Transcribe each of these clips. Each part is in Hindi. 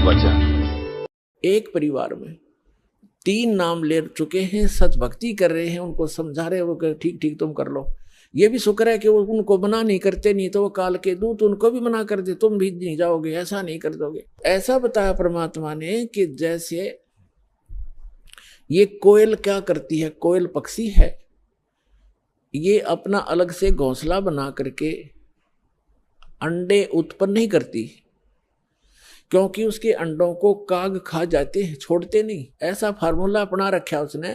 वचन। एक परिवार में 3 नाम ले चुके हैं, सच भक्ति कर रहे हैं, उनको समझा रहे हैं, वो कह ठीक ठीक तुम कर लो। ये भी शुक्र है कि वो उनको मना नहीं करते, नहीं तो वो काल के दूत उनको भी मना कर दे, तुम भी नहीं जाओगे, ऐसा नहीं कर दोगे। ऐसा बताया परमात्मा ने कि जैसे ये कोयल क्या करती है, कोयल पक्षी है, ये अपना अलग से घोंसला बना करके अंडे उत्पन्न नहीं करती, क्योंकि उसके अंडों को काग खा जाते हैं, छोड़ते नहीं। ऐसा फार्मूला अपना रखा उसने,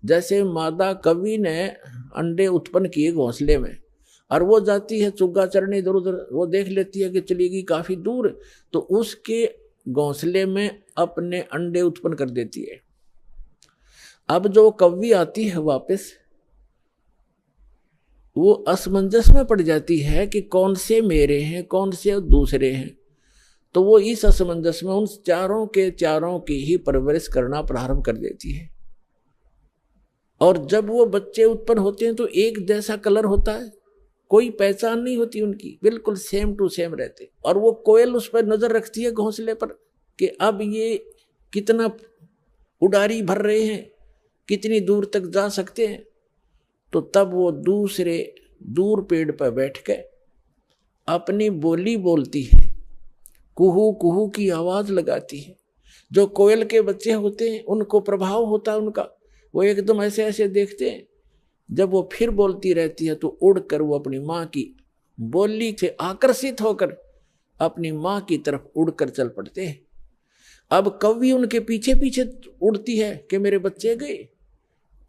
जैसे मादा कवि ने अंडे उत्पन्न किए घोंसले में, और वो जाती है चुग्गा चरने इधर उधर, वो देख लेती है कि चलेगी काफी दूर, तो उसके घोंसले में अपने अंडे उत्पन्न कर देती है। अब जो कवि आती है वापस, वो असमंजस में पड़ जाती है कि कौन से मेरे हैं, कौन से दूसरे हैं। तो वो इस असमंजस में उन चारों के चारों की ही परवरिश करना प्रारंभ कर देती है। और जब वो बच्चे उत्पन्न होते हैं तो एक जैसा कलर होता है, कोई पहचान नहीं होती उनकी, बिल्कुल सेम टू सेम रहते। और वो कोयल उस पर नजर रखती है घोंसले पर कि अब ये कितना उड़ारी भर रहे हैं, कितनी दूर तक जा सकते हैं। तो तब वो दूसरे दूर पेड़ पर बैठ के अपनी बोली बोलती है, कुहू कुहू की आवाज लगाती है। जो कोयल के बच्चे होते हैं उनको प्रभाव होता है उनका, वो एकदम ऐसे ऐसे देखते हैं। जब वो फिर बोलती रहती है तो उड़कर वो अपनी माँ की बोली से आकर्षित होकर अपनी माँ की तरफ उड़कर चल पड़ते हैं। अब कवि उनके पीछे पीछे उड़ती है कि मेरे बच्चे गए।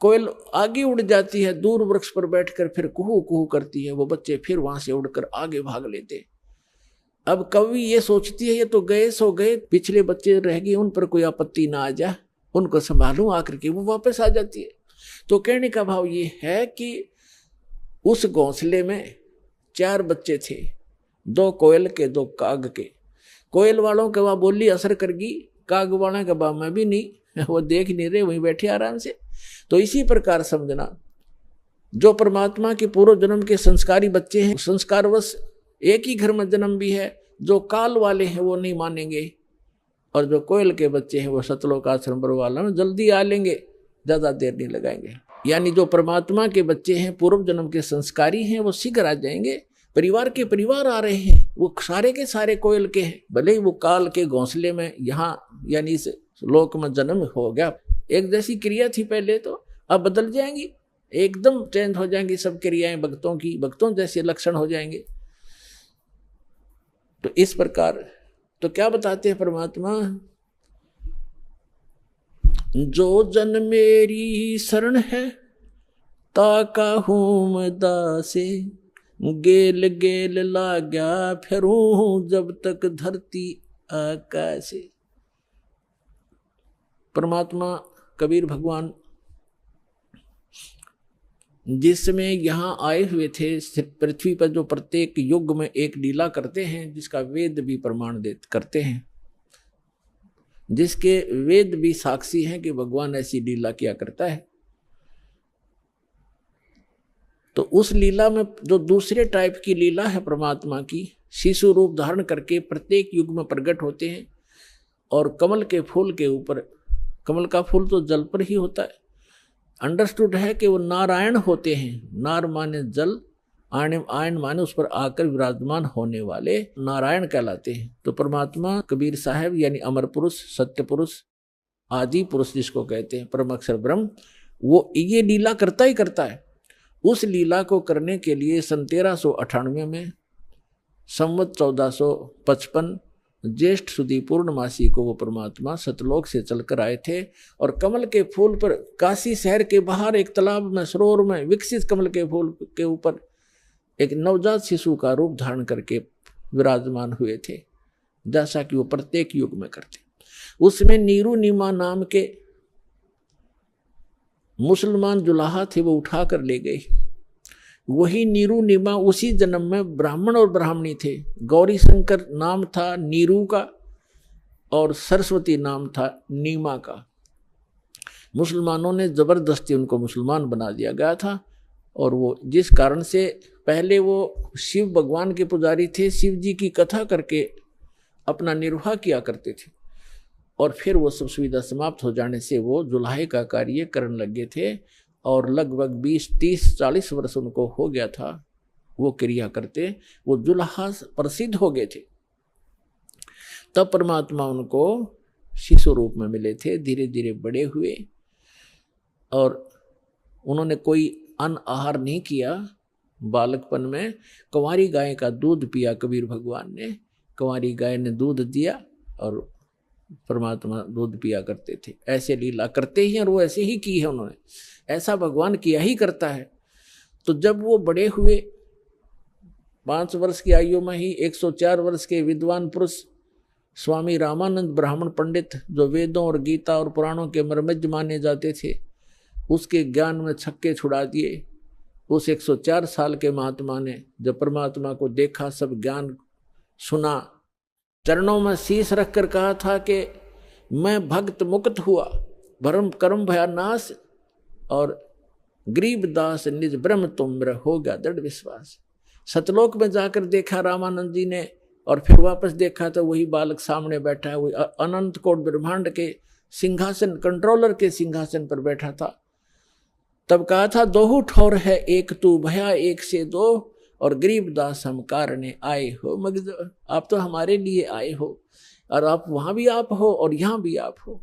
कोयल आगे उड़ जाती है, दूर वृक्ष पर बैठकर फिर कुहू कुहू करती है, वो बच्चे फिर वहां से उड़कर आगे भाग लेते हैं। अब कवि ये सोचती है ये तो गए सो गए, पिछले बच्चे रह गए, उन पर कोई आपत्ति ना आ जाए, उनको संभालूं आकर के, वो वापस आ जाती है। तो कहने का भाव ये है कि उस घोंसले में 4 बच्चे थे, 2 कोयल के 2 काग के। कोयल वालों के वहां बोली असर करगी, काग वालों के वहां में भी नहीं, वो देख नहीं रहे, वहीं बैठे आराम से। तो इसी प्रकार समझना, जो परमात्मा के पूर्व जन्म के संस्कारी बच्चे हैं, संस्कारवश एक ही घर में जन्म भी है, जो काल वाले हैं वो नहीं मानेंगे, और जो कोयल के बच्चे हैं वो सतलोक आश्रम वाला में जल्दी आ लेंगे, ज्यादा देर नहीं लगाएंगे। यानी जो परमात्मा के बच्चे हैं, पूर्व जन्म के संस्कारी हैं, वो शीघ्र आ जाएंगे। परिवार के परिवार आ रहे हैं, वो सारे के सारे कोयल के हैं, भले ही वो काल के घोंसले में यहाँ यानी इस लोक में जन्म हो गया। एक जैसी क्रिया थी पहले, तो अब बदल जाएंगी, एकदम चेंज हो जाएंगी सब क्रियाएं भक्तों की, भक्तों जैसे लक्षण हो जाएंगे। तो इस प्रकार तो क्या बताते हैं परमात्मा, जो जन मेरी शरण है ताका हूं दासे, गेल गेल लाग्या फिरूं जब तक धरती आकाशे। परमात्मा कबीर भगवान जिसमें यहाँ आए हुए थे पृथ्वी पर, जो प्रत्येक युग में एक लीला करते हैं, जिसका वेद भी प्रमाण करते हैं, जिसके वेद भी साक्षी हैं कि भगवान ऐसी लीला किया करता है। तो उस लीला में जो दूसरे टाइप की लीला है परमात्मा की, शिशु रूप धारण करके प्रत्येक युग में प्रकट होते हैं। और कमल के फूल के ऊपर, कमल का फूल तो जल पर ही होता है, अंडरस्टूड है कि वो नारायण होते हैं। नार माने जल, आयन माने उस पर आकर विराजमान होने वाले नारायण कहलाते हैं। तो परमात्मा कबीर साहब यानी अमर पुरुष, सत्य पुरुष, आदि पुरुष जिसको कहते हैं, परम अक्षर ब्रह्म, वो ये लीला करता ही करता है। उस लीला को करने के लिए सन 1398 में संवत 1455 ज्येष्ठ सुदी पूर्णमासी को वो परमात्मा सतलोक से चलकर आए थे। और कमल के फूल पर, काशी शहर के बाहर एक तालाब में, सरोवर में विकसित कमल के फूल के ऊपर एक नवजात शिशु का रूप धारण करके विराजमान हुए थे, जैसा कि वो प्रत्येक युग में करते। उसमें नीरू नीमा नाम के मुसलमान जुलाहा थे, वो उठा कर ले गए। वही नीरू नीमा उसी जन्म में ब्राह्मण और ब्राह्मणी थे। गौरी शंकर नाम था नीरू का और सरस्वती नाम था नीमा का। मुसलमानों ने जबरदस्ती उनको मुसलमान बना दिया गया था। और वो जिस कारण से पहले वो शिव भगवान के पुजारी थे, शिव जी की कथा करके अपना निर्वाह किया करते थे। और फिर वो सब सुविधा समाप्त हो जाने से वो जुल्हे का कार्य करने लगे थे और लगभग 20, 30, 40 वर्ष उनको हो गया था वो क्रिया करते, वो जुल्हा प्रसिद्ध हो गए थे। तब परमात्मा उनको शिशु रूप में मिले थे, धीरे धीरे बड़े हुए और उन्होंने कोई अन्न आहार नहीं किया। बालकपन में कुंवारी गाय का दूध पिया कबीर भगवान ने, कुंवारी गाय ने दूध दिया और परमात्मा दूध पिया करते थे। ऐसे लीला करते ही और वो ऐसे ही की है उन्होंने, ऐसा भगवान किया ही करता है। तो जब वो बड़े हुए 5 वर्ष की आयु में ही 104 वर्ष के विद्वान पुरुष स्वामी रामानंद ब्राह्मण पंडित, जो वेदों और गीता और पुराणों के मर्मज्ञ माने जाते थे, उसके ज्ञान में छक्के छुड़ा दिए। उस 104 साल के महात्मा ने जब परमात्मा को देखा, सब ज्ञान सुना, चरणों में शीश रखकर कहा था कि मैं भक्त मुक्त हुआ, भरम कर्म भया नाश और गरीब दास निज ब्रह्म तुम मेरा हो गया दृढ़ विश्वास। सतलोक में जाकर देखा रामानंद जी ने और फिर वापस देखा तो वही बालक सामने बैठा है, वही अनंत कोट ब्रह्मांड के सिंहासन, कंट्रोलर के सिंहासन पर बैठा था। तब कहा था दोहू ठौर है एक तू भया एक से दो और गरीब दास हम कारणे आए हो। मगर आप तो हमारे लिए आए हो और आप वहां भी आप हो और यहां भी आप हो।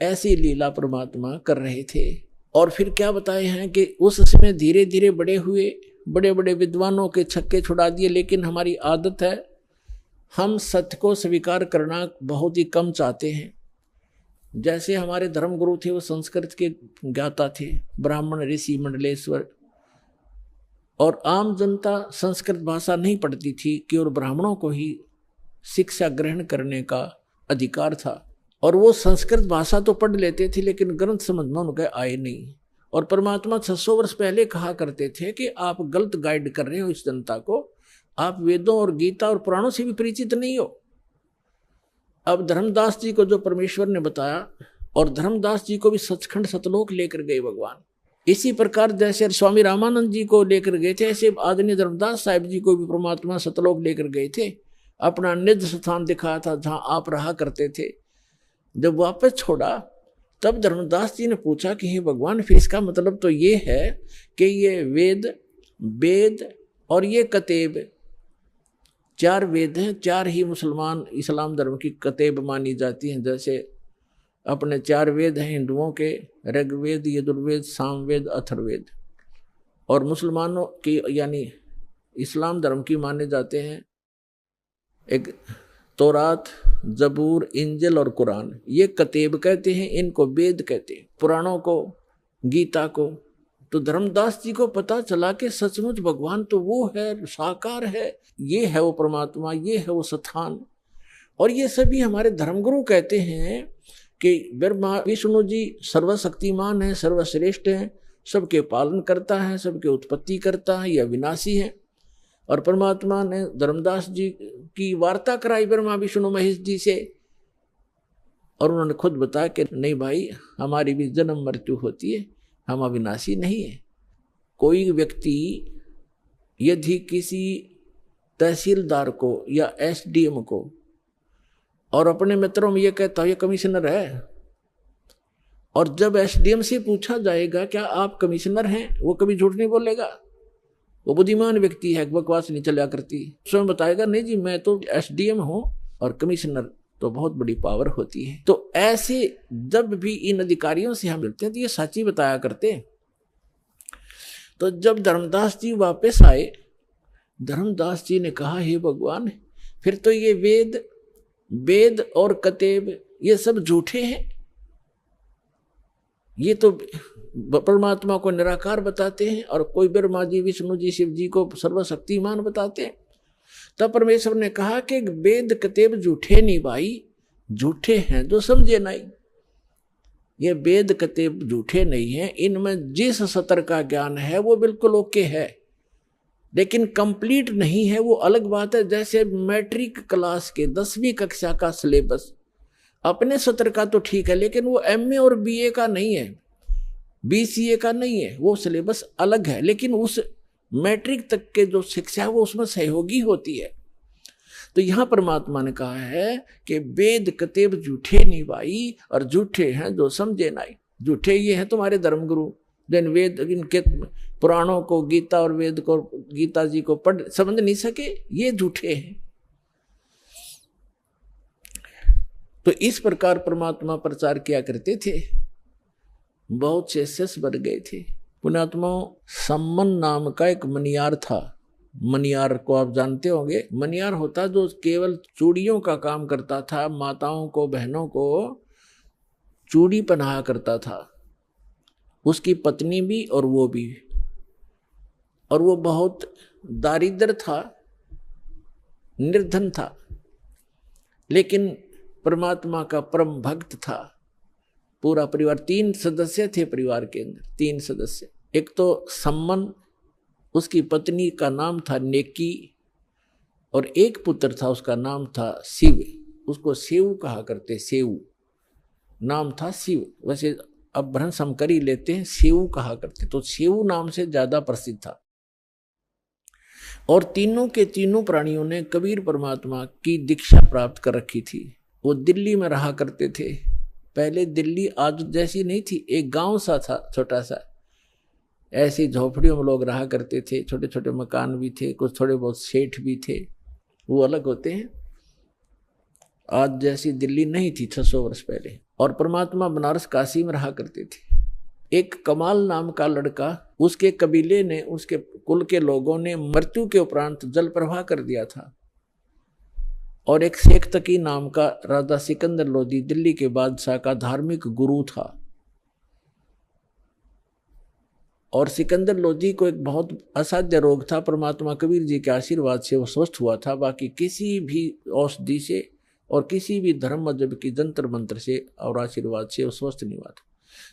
ऐसी लीला परमात्मा कर रहे थे। और फिर क्या बताए हैं कि उस समय धीरे धीरे बड़े हुए, बड़े बड़े विद्वानों के छक्के छुड़ा दिए। लेकिन हमारी आदत है, हम सत्य को स्वीकार करना बहुत ही कम चाहते हैं। जैसे हमारे धर्मगुरु थे वो संस्कृत के ज्ञाता थे, ब्राह्मण ऋषि मंडलेश्वर, और आम जनता संस्कृत भाषा नहीं पढ़ती थी, केवल ब्राह्मणों को ही शिक्षा ग्रहण करने का अधिकार था। और वो संस्कृत भाषा तो पढ़ लेते थे लेकिन ग्रंथ समझ में उनके आए नहीं। और परमात्मा 600 वर्ष पहले कहा करते थे कि आप गलत गाइड कर रहे हो इस जनता को, आप वेदों और गीता और पुराणों से भी परिचित नहीं हो। अब धर्मदास जी को जो परमेश्वर ने बताया, और धर्मदास जी को भी सचखंड सतलोक लेकर गए भगवान। इसी प्रकार जैसे स्वामी रामानंद जी को लेकर गए थे, ऐसे आदरणीय धर्मदास साहिब जी को भी परमात्मा सतलोक लेकर गए थे। अपना निज स्थान दिखाया था जहां आप रहा करते थे। जब वापस छोड़ा तब धर्मदास जी ने पूछा कि हे भगवान, फिर इसका मतलब तो ये है कि ये वेद और ये कतेब, 4 वेद हैं, 4 ही मुसलमान इस्लाम धर्म की कतेब मानी जाती हैं। जैसे अपने 4 वेद हैं हिंदुओं के, ऋग्वेद, यजुर्वेद, सामवेद, अथर्ववेद, और मुसलमानों की यानी इस्लाम धर्म की माने जाते हैं एक तौरात, जबूर, इंजिल और कुरान। ये कतेब कहते हैं, इनको वेद कहते हैं, पुराणों को, गीता को। तो धर्मदास जी को पता चला कि सचमुच भगवान तो वो है, साकार है, ये है वो परमात्मा, ये है वो स्थान। और ये सभी हमारे धर्मगुरु कहते हैं कि ब्रह्मा विष्णु जी सर्वशक्तिमान है, सर्वश्रेष्ठ है, सबके पालन करता है, सबके उत्पत्ति करता है, यह विनाशी है। और परमात्मा ने धर्मदास जी की वार्ता कराई ब्रह्मा विष्णु महेश जी से, और उन्होंने खुद बताया कि नहीं भाई, हमारी भी जन्म मृत्यु होती है, हम अविनाशी नहीं है। कोई व्यक्ति यदि किसी तहसीलदार को या एसडीएम को और अपने मित्रों में ये कहता है ये कमिश्नर है, और जब एसडीएम से पूछा जाएगा क्या आप कमिश्नर हैं, वो कभी झूठ नहीं बोलेगा। वो बुद्धिमान व्यक्ति है, बकवास नहीं चला करती। स्वयं बताएगा नहीं जी मैं तो एसडीएम हूं, और कमिश्नर तो बहुत बड़ी पावर होती है। तो ऐसे जब भी इन अधिकारियों से हम मिलते हैं तो ये सच्ची बताया करते हैं। तो जब धर्मदास जी वापस आए, धर्मदास जी ने कहा हे भगवान, फिर तो ये वेद और कतेब ये सब झूठे हैं, ये तो परमात्मा को निराकार बताते हैं और कोई ब्रह्मा जी, विष्णु जी, शिव जी को सर्वशक्तिमान बताते हैं। तब परमेश्वर ने कहा कि वेद कतेब झूठे नहीं भाई, झूठे हैं जो समझे नहीं। ये वेद कतेब झूठे नहीं हैं, इनमें जिस सतर का ज्ञान है वो बिल्कुल ओके है, लेकिन कंप्लीट नहीं है, वो अलग बात है। जैसे मैट्रिक क्लास के 10वीं कक्षा का सिलेबस अपने सत्र का तो ठीक है, लेकिन वो एमए और बीए का नहीं है, बीसीए का नहीं है, वो सिलेबस अलग है। लेकिन उस मैट्रिक तक के जो शिक्षा है वो उसमें सहयोगी होती है। तो यहां परमात्मा ने कहा है कि वेद कतेब झूठे नहीं भाई, और झूठे हैं जो समझे नाई। झूठे ये हैं तुम्हारे धर्मगुरु, जिन वेद इनके पुराणों को, गीता और वेद को, गीता जी को पढ़ समझ नहीं सके, ये झूठे हैं। तो इस प्रकार परमात्मा प्रचार किया करते थे, बहुत से शिष्य बन गए थे। पुण्यात्मा, सम्मन नाम का एक मनियार था। मनियार को आप जानते होंगे। मनियार होता जो केवल चूड़ियों का काम करता था, माताओं को, बहनों को चूड़ी पहनाया करता था, उसकी पत्नी भी और वो भी। और वो बहुत दारिद्र था, निर्धन था, लेकिन परमात्मा का परम भक्त था। पूरा परिवार, 3 सदस्य थे परिवार के अंदर, 3 सदस्य। एक तो सम्मन, उसकी पत्नी का नाम था नेकी, और एक पुत्र था, उसका नाम था शिव। उसको शिव कहा करते, शिव नाम था शिव। वैसे अब भ्रंश हम कर ही लेते हैं, शिव कहा करते, तो शिव नाम से ज्यादा प्रसिद्ध था। और तीनों के तीनों प्राणियों ने कबीर परमात्मा की दीक्षा प्राप्त कर रखी थी। वो दिल्ली में रहा करते थे। पहले दिल्ली आज जैसी नहीं थी, एक गांव सा था छोटा सा, ऐसी झोपड़ियों में लोग रहा करते थे, छोटे छोटे मकान भी थे, कुछ थोड़े बहुत सेठ भी थे, वो अलग होते हैं। आज जैसी दिल्ली नहीं थी 600 वर्ष पहले। और परमात्मा बनारस काशी में रहा करते थे। एक कमाल नाम का लड़का, उसके कबीले ने, उसके कुल के लोगों ने मृत्यु के उपरांत जल प्रवाह कर दिया था। और एक शेख तकी नाम का राजा सिकंदर लोधी, दिल्ली के बादशाह का धार्मिक गुरु था। और सिकंदर लोधी को एक बहुत असाध्य रोग था, परमात्मा कबीर जी के आशीर्वाद से वो स्वस्थ हुआ था। बाकी किसी भी औषधि से और किसी भी धर्म मजहब की जंतर मंत्र से और आशीर्वाद से वो स्वस्थ नहीं हुआ था,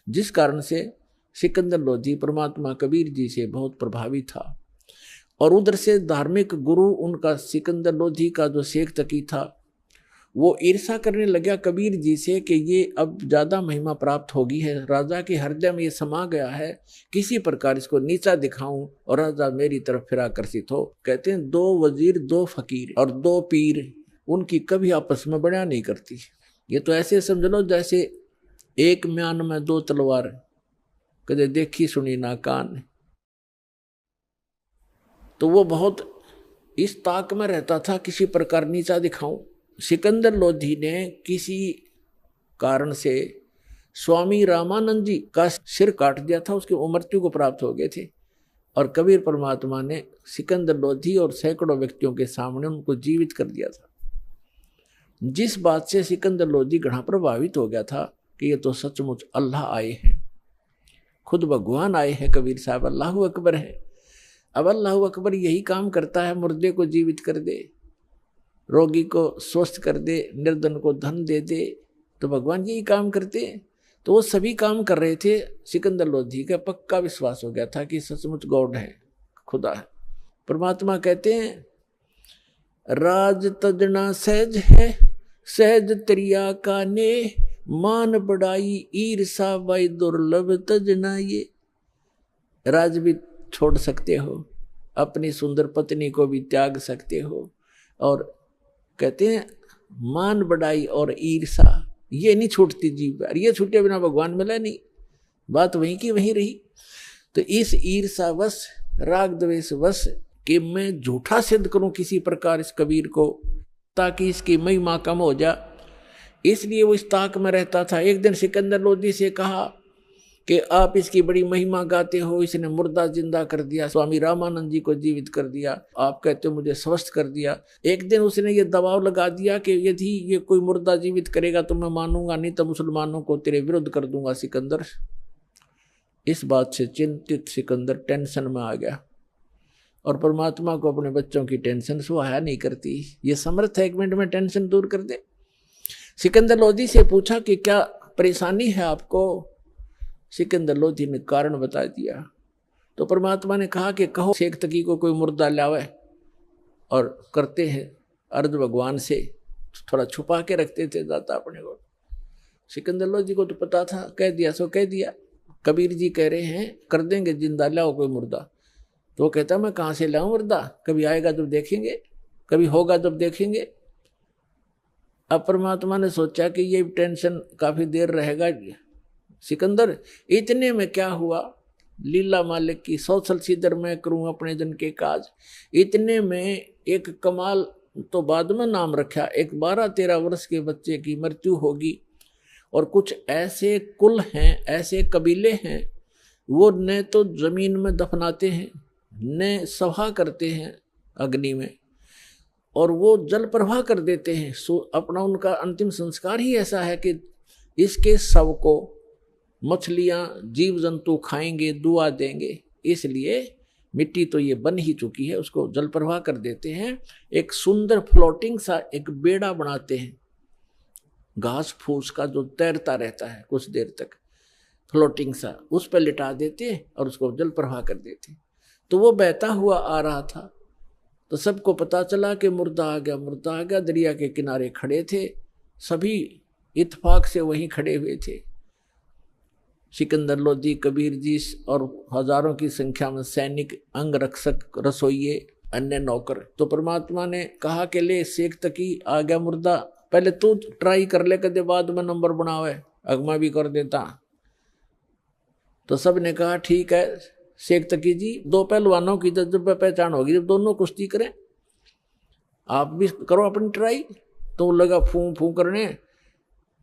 जिस कारण से सिकंदर लोधी परमात्मा कबीर जी से बहुत प्रभावित था। और उधर से धार्मिक गुरु उनका सिकंदर लोधी का जो शेख तकी था, वो ईर्षा करने लगा कबीर जी से कि ये अब ज्यादा महिमा प्राप्त होगी है, राजा के हृदय में ये समा गया है, किसी प्रकार इसको नीचा दिखाऊं और राजा मेरी तरफ फिर आकर्षित हो। कहते हैं 2 वजीर 2 फकीर और 2 पीर, उनकी कभी आपस में बड़ा नहीं करती। ये तो ऐसे समझ लो जैसे एक म्यान में 2 तलवार, कदे देखी सुनी ना कान। तो वो बहुत इस ताक में रहता था, किसी प्रकार नीचा दिखाऊं। सिकंदर लोधी ने किसी कारण से स्वामी रामानंद जी का सिर काट दिया था, उसकी मृत्यु को प्राप्त हो गए थे। और कबीर परमात्मा ने सिकंदर लोधी और सैकड़ों व्यक्तियों के सामने उनको जीवित कर दिया था, जिस बात से सिकंदर लोधी घना प्रभावित हो गया था कि ये तो सचमुच अल्लाह आए हैं, खुद भगवान आए हैं। कबीर साहब अल्लाहु अकबर है। अब अल्लाहु अकबर यही काम करता है, मुर्दे को जीवित कर दे, रोगी को स्वस्थ कर दे, निर्धन को धन दे दे, तो भगवान यही काम करते हैं। तो वो सभी काम कर रहे थे। सिकंदर लोधी का पक्का विश्वास हो गया था कि सचमुच गॉड है, खुदा है। परमात्मा कहते हैं राज तजना सहज है, सहज त्रिया का ने, मान बढ़ाई ईर्षा बाई दुर्लभ तजना। ये राज भी छोड़ सकते हो, अपनी सुंदर पत्नी को भी त्याग सकते हो, और कहते हैं मान बढ़ाई और ईर्षा ये नहीं छूटती जीव पर, ये छूटे बिना भगवान मिला नहीं, बात वहीं की वहीं रही। तो इस ईर्षावश राग द्वेष वश कि मैं झूठा सिद्ध करूं किसी प्रकार इस कबीर को, ताकि इसकी महिमा कम हो जा, इसलिए वो इस ताक में रहता था। एक दिन सिकंदर लोधी से कहा कि आप इसकी बड़ी महिमा गाते हो, इसने मुर्दा जिंदा कर दिया, स्वामी रामानंद जी को जीवित कर दिया, आप कहते हो मुझे स्वस्थ कर दिया। एक दिन उसने ये दबाव लगा दिया कि यदि ये कोई मुर्दा जीवित करेगा तो मैं मानूंगा, नहीं तो मुसलमानों को तेरे विरुद्ध कर दूंगा। सिकंदर इस बात से चिंतित सिकंदर टेंशन में आ गया, और परमात्मा को अपने बच्चों की टेंशन सुहाया नहीं करती, ये समर्थ है 1 मिनट में टेंशन दूर कर दे। सिकंदर लोधी से पूछा कि क्या परेशानी है आपको। सिकंदर लोधी ने कारण बता दिया। तो परमात्मा ने कहा कि कहो शेख तकी को कोई मुर्दा लावे, और करते हैं अर्ज भगवान से, थोड़ा छुपा के रखते थे जाता अपने को। सिकंदर लोधी को तो पता था, कह दिया सो कह दिया। कबीर जी कह रहे हैं कर देंगे जिंदा, लाओ कोई मुर्दा। तो वो कहता मैं कहाँ से लाऊं मुर्दा, कभी आएगा तो देखेंगे, कभी होगा जब देखेंगे। अब परमात्मा ने सोचा कि ये टेंशन काफी देर रहेगा सिकंदर, इतने में क्या हुआ, लीला मालिक की, सौसल सीधर मैं करूं अपने जन के काज। इतने में एक कमाल तो बाद में नाम रखा, एक 12-13 वर्ष के बच्चे की मृत्यु होगी। और कुछ ऐसे कुल हैं, ऐसे कबीले हैं, वो न तो जमीन में दफनाते हैं न सभा करते हैं अग्नि में, और वो जल प्रवाह कर देते हैं। सो अपना उनका अंतिम संस्कार ही ऐसा है कि इसके शव को मछलियां जीव जंतु खाएंगे, दुआ देंगे, इसलिए मिट्टी तो ये बन ही चुकी है, उसको जल प्रवाह कर देते हैं। एक सुंदर फ्लोटिंग सा एक बेड़ा बनाते हैं, घास फूस का जो तैरता रहता है कुछ देर तक, फ्लोटिंग सा, उस पर लिटा देते हैं और उसको जल प्रवाह कर देते हैं। तो वो बहता हुआ आ रहा था, तो सबको पता चला कि मुर्दा आ गया, मुर्दा आ गया। दरिया के किनारे खड़े थे, सभी इत्तेफाक से वहीं खड़े हुए थे, सिकंदर लोधी, कबीर जी और हजारों की संख्या में सैनिक, अंगरक्षक, रसोइये, अन्य नौकर। तो परमात्मा ने कहा कि ले शेख तकी आ गया मुर्दा, पहले तू ट्राई कर ले, कदे बाद में नंबर बनावे, अगमा भी कर देता। तो सब ने कहा ठीक है शेख तकी जी, दो पहलवानों की जब पहचान होगी, जब दोनों कुश्ती करें, आप भी करो अपनी ट्राई। तो लगा फूं फूं करने,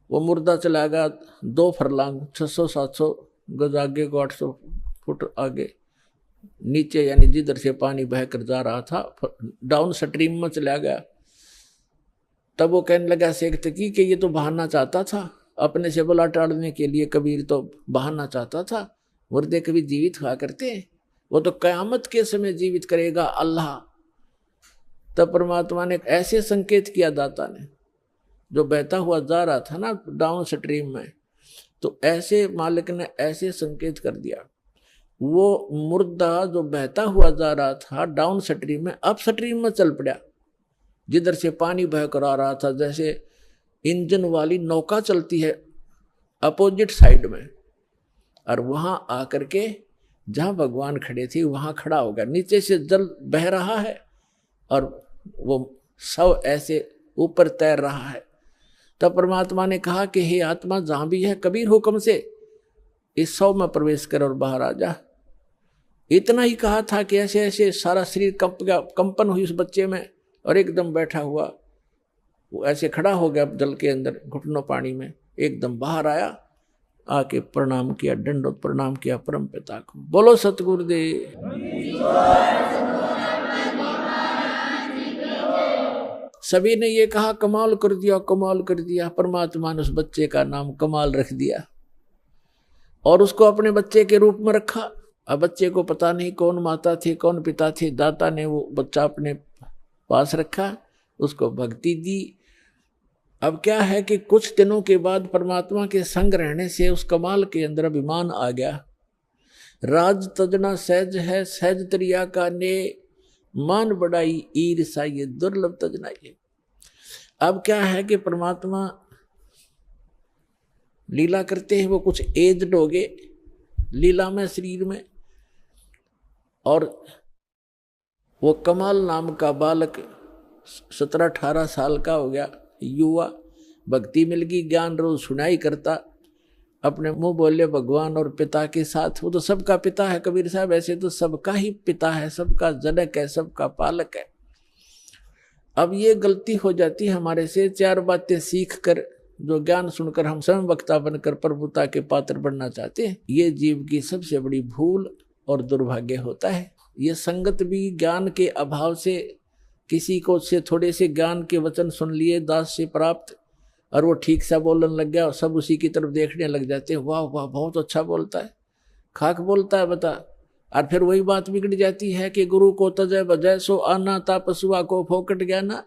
वो मुर्दा चला गया 2 फरलांग 600-700 गज आगे को 800 फुट आगे नीचे, यानी जिधर से पानी बहकर जा रहा था डाउन स्ट्रीम में चला गया। तब वो कहने लगा शेख तकी कि ये तो बहाना चाहता था, अपने से बला टाड़ने के लिए कबीर तो बहाना चाहता था, मुर्दे कभी जीवित हुआ करते हैं, वो तो कयामत के समय जीवित करेगा अल्लाह। तब परमात्मा ने ऐसे संकेत किया दाता ने, जो बहता हुआ जा रहा था ना डाउन स्ट्रीम में, तो ऐसे मालिक ने ऐसे संकेत कर दिया, वो मुर्दा जो बहता हुआ जा रहा था डाउन स्ट्रीम में, अप स्ट्रीम में चल पड़ा, जिधर से पानी बहकर आ रहा था, जैसे इंजन वाली नौका चलती है अपोजिट साइड में, और वहां आकर के जहां भगवान खड़े थे वहां खड़ा हो गया। नीचे से जल बह रहा है और वो सब ऐसे ऊपर तैर रहा है। तब परमात्मा ने कहा कि हे आत्मा, जहां भी है कबीर हुक्म से इस शव में प्रवेश कर और बाहर आ जा। इतना ही कहा था कि ऐसे ऐसे सारा शरीर कंप गया, कंपन हुई उस बच्चे में, और एकदम बैठा हुआ वो ऐसे खड़ा हो गया जल के अंदर, घुटनों पानी में, एकदम बाहर आया, आके प्रणाम किया, दंडोत प्रणाम किया परम पिता को। बोलो सतगुरुदेव। सभी ने ये कहा कमाल कर दिया, कमाल कर दिया। परमात्मा ने उस बच्चे का नाम कमाल रख दिया और उसको अपने बच्चे के रूप में रखा। अब बच्चे को पता नहीं कौन माता थी कौन पिता थे, दाता ने वो बच्चा अपने पास रखा, उसको भक्ति दी। अब क्या है कि कुछ दिनों के बाद परमात्मा के संग रहने से उस कमाल के अंदर अभिमान आ गया। राज तजना सहज है, सहज तरिया का ने, मान बढ़ाई ईर्षा ये दुर्लभ तजना ये। अब क्या है कि परमात्मा लीला करते हैं, वो कुछ एज्ड हो गए लीला में, शरीर में, और वो कमाल नाम का बालक 17-18 साल का हो गया, युवा, भक्ति मिल गई, ज्ञान रोज सुनाई करता, अपने मुंह बोले भगवान और पिता के साथ। वो तो सबका पिता है कबीर साहब, ऐसे तो सबका ही पिता है, सबका जनक है, सबका पालक है। अब ये गलती हो जाती है हमारे से, 4 बातें सीख कर, जो ज्ञान सुनकर हम स्वयं वक्ता बनकर प्रभुता के पात्र बनना चाहते हैं, ये जीव की सबसे बड़ी भूल और दुर्भाग्य होता है। ये संगत भी ज्ञान के अभाव से, किसी को से थोड़े से ज्ञान के वचन सुन लिए दास से प्राप्त, और वो ठीक सा बोलने लग गया और सब उसी की तरफ देखने लग जाते हैं, वाह वाह बहुत अच्छा बोलता है, खाक बोलता है बता। और फिर वही बात बिगड़ जाती है कि गुरु को तजय बजय सो आना ता पशुआ को फोकट ज्ञाना।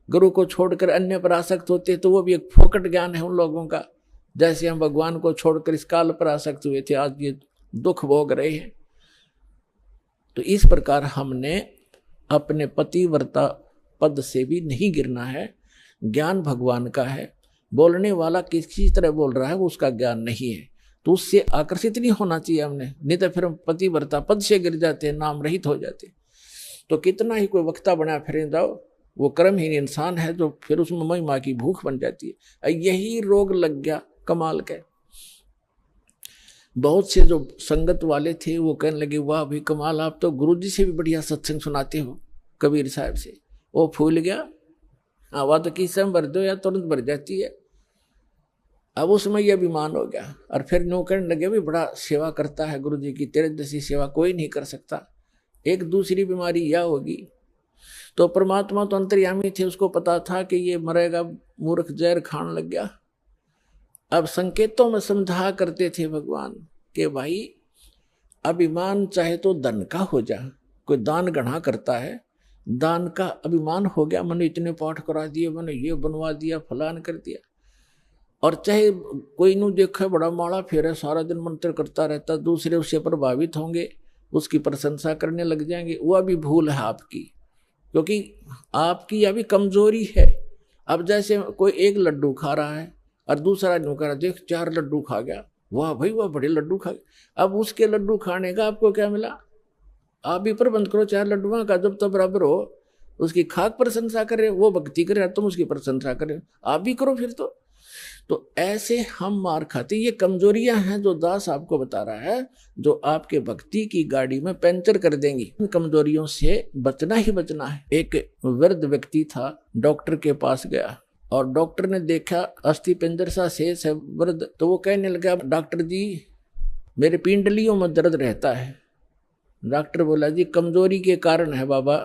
गुरु को छोड़कर अन्य पर आसक्त होते तो वो भी एक फोकट ज्ञान है उन लोगों का, जैसे हम भगवान को छोड़कर इस काल पर आसक्त हुए थे, आज ये दुख भोग रहे हैं। तो इस प्रकार हमने अपने पतिव्रता पद से भी नहीं गिरना है। ज्ञान भगवान का है, बोलने वाला किसी तरह बोल रहा है वो उसका ज्ञान नहीं है, तो उससे आकर्षित नहीं होना चाहिए हमने, नहीं तो फिर हम पतिव्रता पद से गिर जाते हैं, नाम रहित हो जाते। तो कितना ही कोई वक्ता बना फिर जाओ, वो कर्महीन इंसान है जो फिर उसमें महिमा की भूख बन जाती है। यही रोग लग गया कमाल के। बहुत से जो संगत वाले थे वो कहने लगे, वाह भाई कमाल, आप तो गुरुजी से भी बढ़िया सत्संग सुनाते हो, कबीर साहब से। वो फूल गया, हवा तो किस समय भर दो या तुरंत भर जाती है। अब उसमें यह अभिमान हो गया और फिर नो कहने लगे, भी बड़ा सेवा करता है गुरुजी की, तेरे जैसी सेवा कोई नहीं कर सकता। एक दूसरी बीमारी यह होगी। तो परमात्मा तो अंतर्यामी थे, उसको पता था कि ये मरेगा, मूर्ख जहर खाने लग गया। अब संकेतों में समझा करते थे भगवान कि भाई अभिमान चाहे तो धन का हो जा, कोई दान गढ़ा करता है, दान का अभिमान हो गया, मैंने इतने पाठ करा दिए, मैंने ये बनवा दिया, फलान कर दिया। और चाहे कोई नू देखे बड़ा माड़ा फेरे, सारा दिन मंत्र करता रहता, दूसरे उससे प्रभावित होंगे, उसकी प्रशंसा करने लग जाएंगे, वह भी भूल है आपकी, क्योंकि आपकी यह भी कमजोरी है। अब जैसे कोई एक लड्डू खा रहा है और दूसरा यूं कह रहा, देख 4 लड्डू खा गया, वाह भाई वाह बड़े लड्डू खा गए। अब उसके लड्डू खाने का आपको क्या मिला? आप भी प्रबंध करो 4 लड्डुओं का, जब तक बराबर हो उसकी खाक प्रशंसा करे, वो भक्ति करे, तुम उसकी प्रशंसा करे, आप भी करो फिर तो ऐसे हम मार खाते। ये कमजोरियां हैं जो दास आपको बता रहा है, जो आपके भक्ति की गाड़ी में पंचर कर देंगी। इन कमजोरियों से बचना ही बचना है। एक वृद्ध व्यक्ति था, डॉक्टर के पास गया और डॉक्टर ने देखा अस्थि पिंजर सा शेष है वृद्ध, तो वो कहने लगा, डॉक्टर जी मेरे पिंडलियों में दर्द रहता है। डॉक्टर बोला, जी कमजोरी के कारण है बाबा।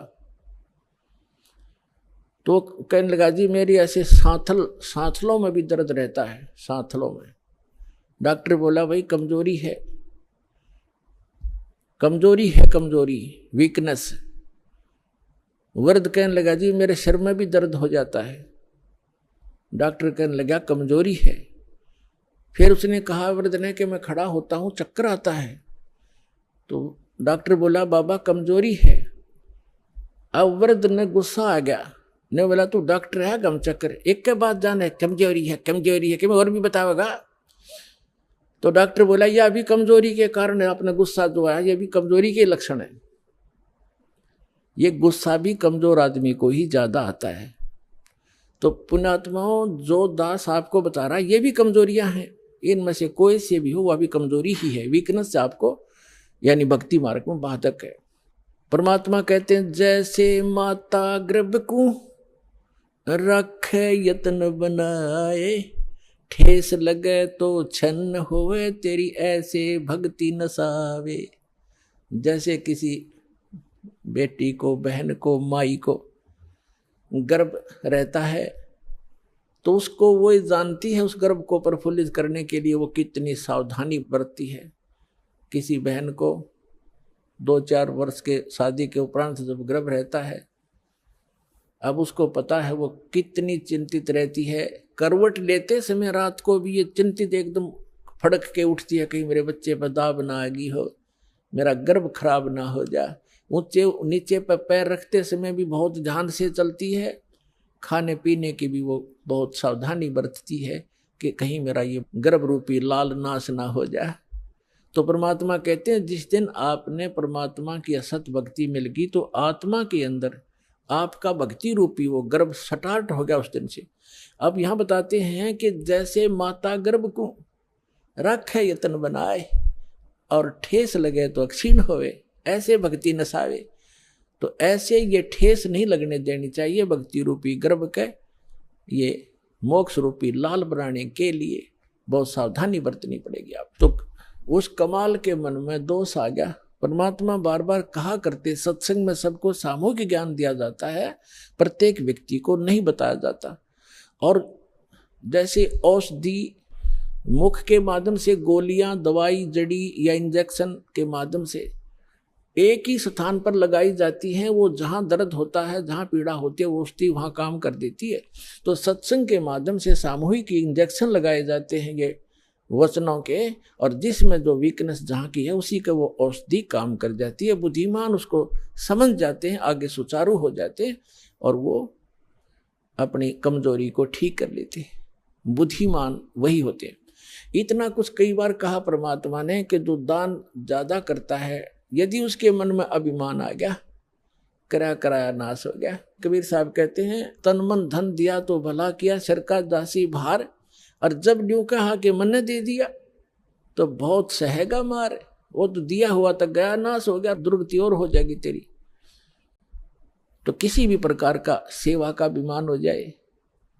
तो कहने लगा, जी मेरी ऐसे सांथलों में भी दर्द रहता है, सांथलों में। डॉक्टर बोला, भाई कमजोरी है, कमजोरी वीकनेस। वृद्ध कहने लगा, जी मेरे सिर में भी दर्द हो जाता है। डॉक्टर कहने लगा, कमजोरी है। फिर उसने कहा वृद्ध ने कि मैं खड़ा होता हूं चक्कर आता है। तो डॉक्टर बोला, बाबा कमजोरी है। अब वृद्ध ने गुस्सा आ गया, ने बोला, तू डॉक्टर है गम चक्कर, एक के बाद जाने कमजोरी है कि मैं और भी बताओगा। तो डॉक्टर बोला, यह भी कमजोरी के कारण है, अपना गुस्सा जो है ये भी कमजोरी के लक्षण है। ये गुस्सा भी कमजोर आदमी को ही ज्यादा आता है। तो पुण्यात्माओं, जो दास आपको बता रहा है ये भी कमजोरियां हैं, इनमें से कोई से भी हो वह भी कमजोरी ही है, वीकनेस से आपको यानी भक्ति मार्ग में बाधक है। परमात्मा कहते हैं, जैसे माता गर्भ को रखे यत्न बनाए, ठेस लगे तो छन्न होवे, तेरी ऐसे भक्ति नसावे। जैसे किसी बेटी को, बहन को, माई को गर्भ रहता है तो उसको वो जानती है, उस गर्भ को प्रफुल्लित करने के लिए वो कितनी सावधानी बरतती है। किसी बहन को 2-4 वर्ष के शादी के उपरांत जब गर्भ रहता है, अब उसको पता है वो कितनी चिंतित रहती है। करवट लेते समय रात को भी ये चिंतित एकदम फड़क के उठती है, कहीं मेरे बच्चे पर दाब ना आ गई हो, मेरा गर्भ खराब ना हो जा। ऊंचे नीचे पर पैर रखते समय भी बहुत ध्यान से चलती है। खाने पीने की भी वो बहुत सावधानी बरतती है कि कहीं मेरा ये गर्भ रूपी लाल नाश ना हो जाए। तो परमात्मा कहते हैं, जिस दिन आपने परमात्मा की असत भक्ति मिल गई तो आत्मा के अंदर आपका भक्ति रूपी वो गर्भ स्टार्ट हो गया उस दिन से। अब यहाँ बताते हैं कि जैसे माता गर्भ को रखे यत्न बनाए और ठेस लगे तो क्षीण होवे, ऐसे भक्ति नसावे। तो ऐसे ये ठेस नहीं लगने देनी चाहिए भक्ति रूपी गर्भ के। ये मोक्ष रूपी लाल बनाने के लिए बहुत सावधानी बरतनी पड़ेगी आप। तो उस कमाल के मन में दोष आ गया। परमात्मा बार बार कहा करते, सत्संग में सबको सामूहिक ज्ञान दिया जाता है, प्रत्येक व्यक्ति को नहीं बताया जाता। और जैसे औषधि मुख के माध्यम से, गोलियां, दवाई, जड़ी या इंजेक्शन के माध्यम से एक ही स्थान पर लगाई जाती हैं, वो जहाँ दर्द होता है, जहाँ पीड़ा होती है, वो औषधि वहाँ काम कर देती है। तो सत्संग के माध्यम से सामूहिक इंजेक्शन लगाए जाते हैं ये वचनों के, और जिसमें जो वीकनेस जहाँ की है उसी का वो औषधि काम कर जाती है। बुद्धिमान उसको समझ जाते हैं, आगे सुचारू हो जाते हैं और वो अपनी कमजोरी को ठीक कर लेते हैं। बुद्धिमान वही होते हैं। इतना कुछ कई बार कहा परमात्मा ने कि जो दान ज्यादा करता है, यदि उसके मन में अभिमान आ गया, कराया नाश हो गया। कबीर साहब कहते हैं तन मन धन दिया तो भला किया, सिर का दासी भार, और जब न्यू कहा कि मन ने दे दिया तो बहुत सहेगा मार। वो तो दिया हुआ तक गया, नाश हो गया, दुर्गति और हो जाएगी तेरी। तो किसी भी प्रकार का सेवा का अभिमान हो जाए,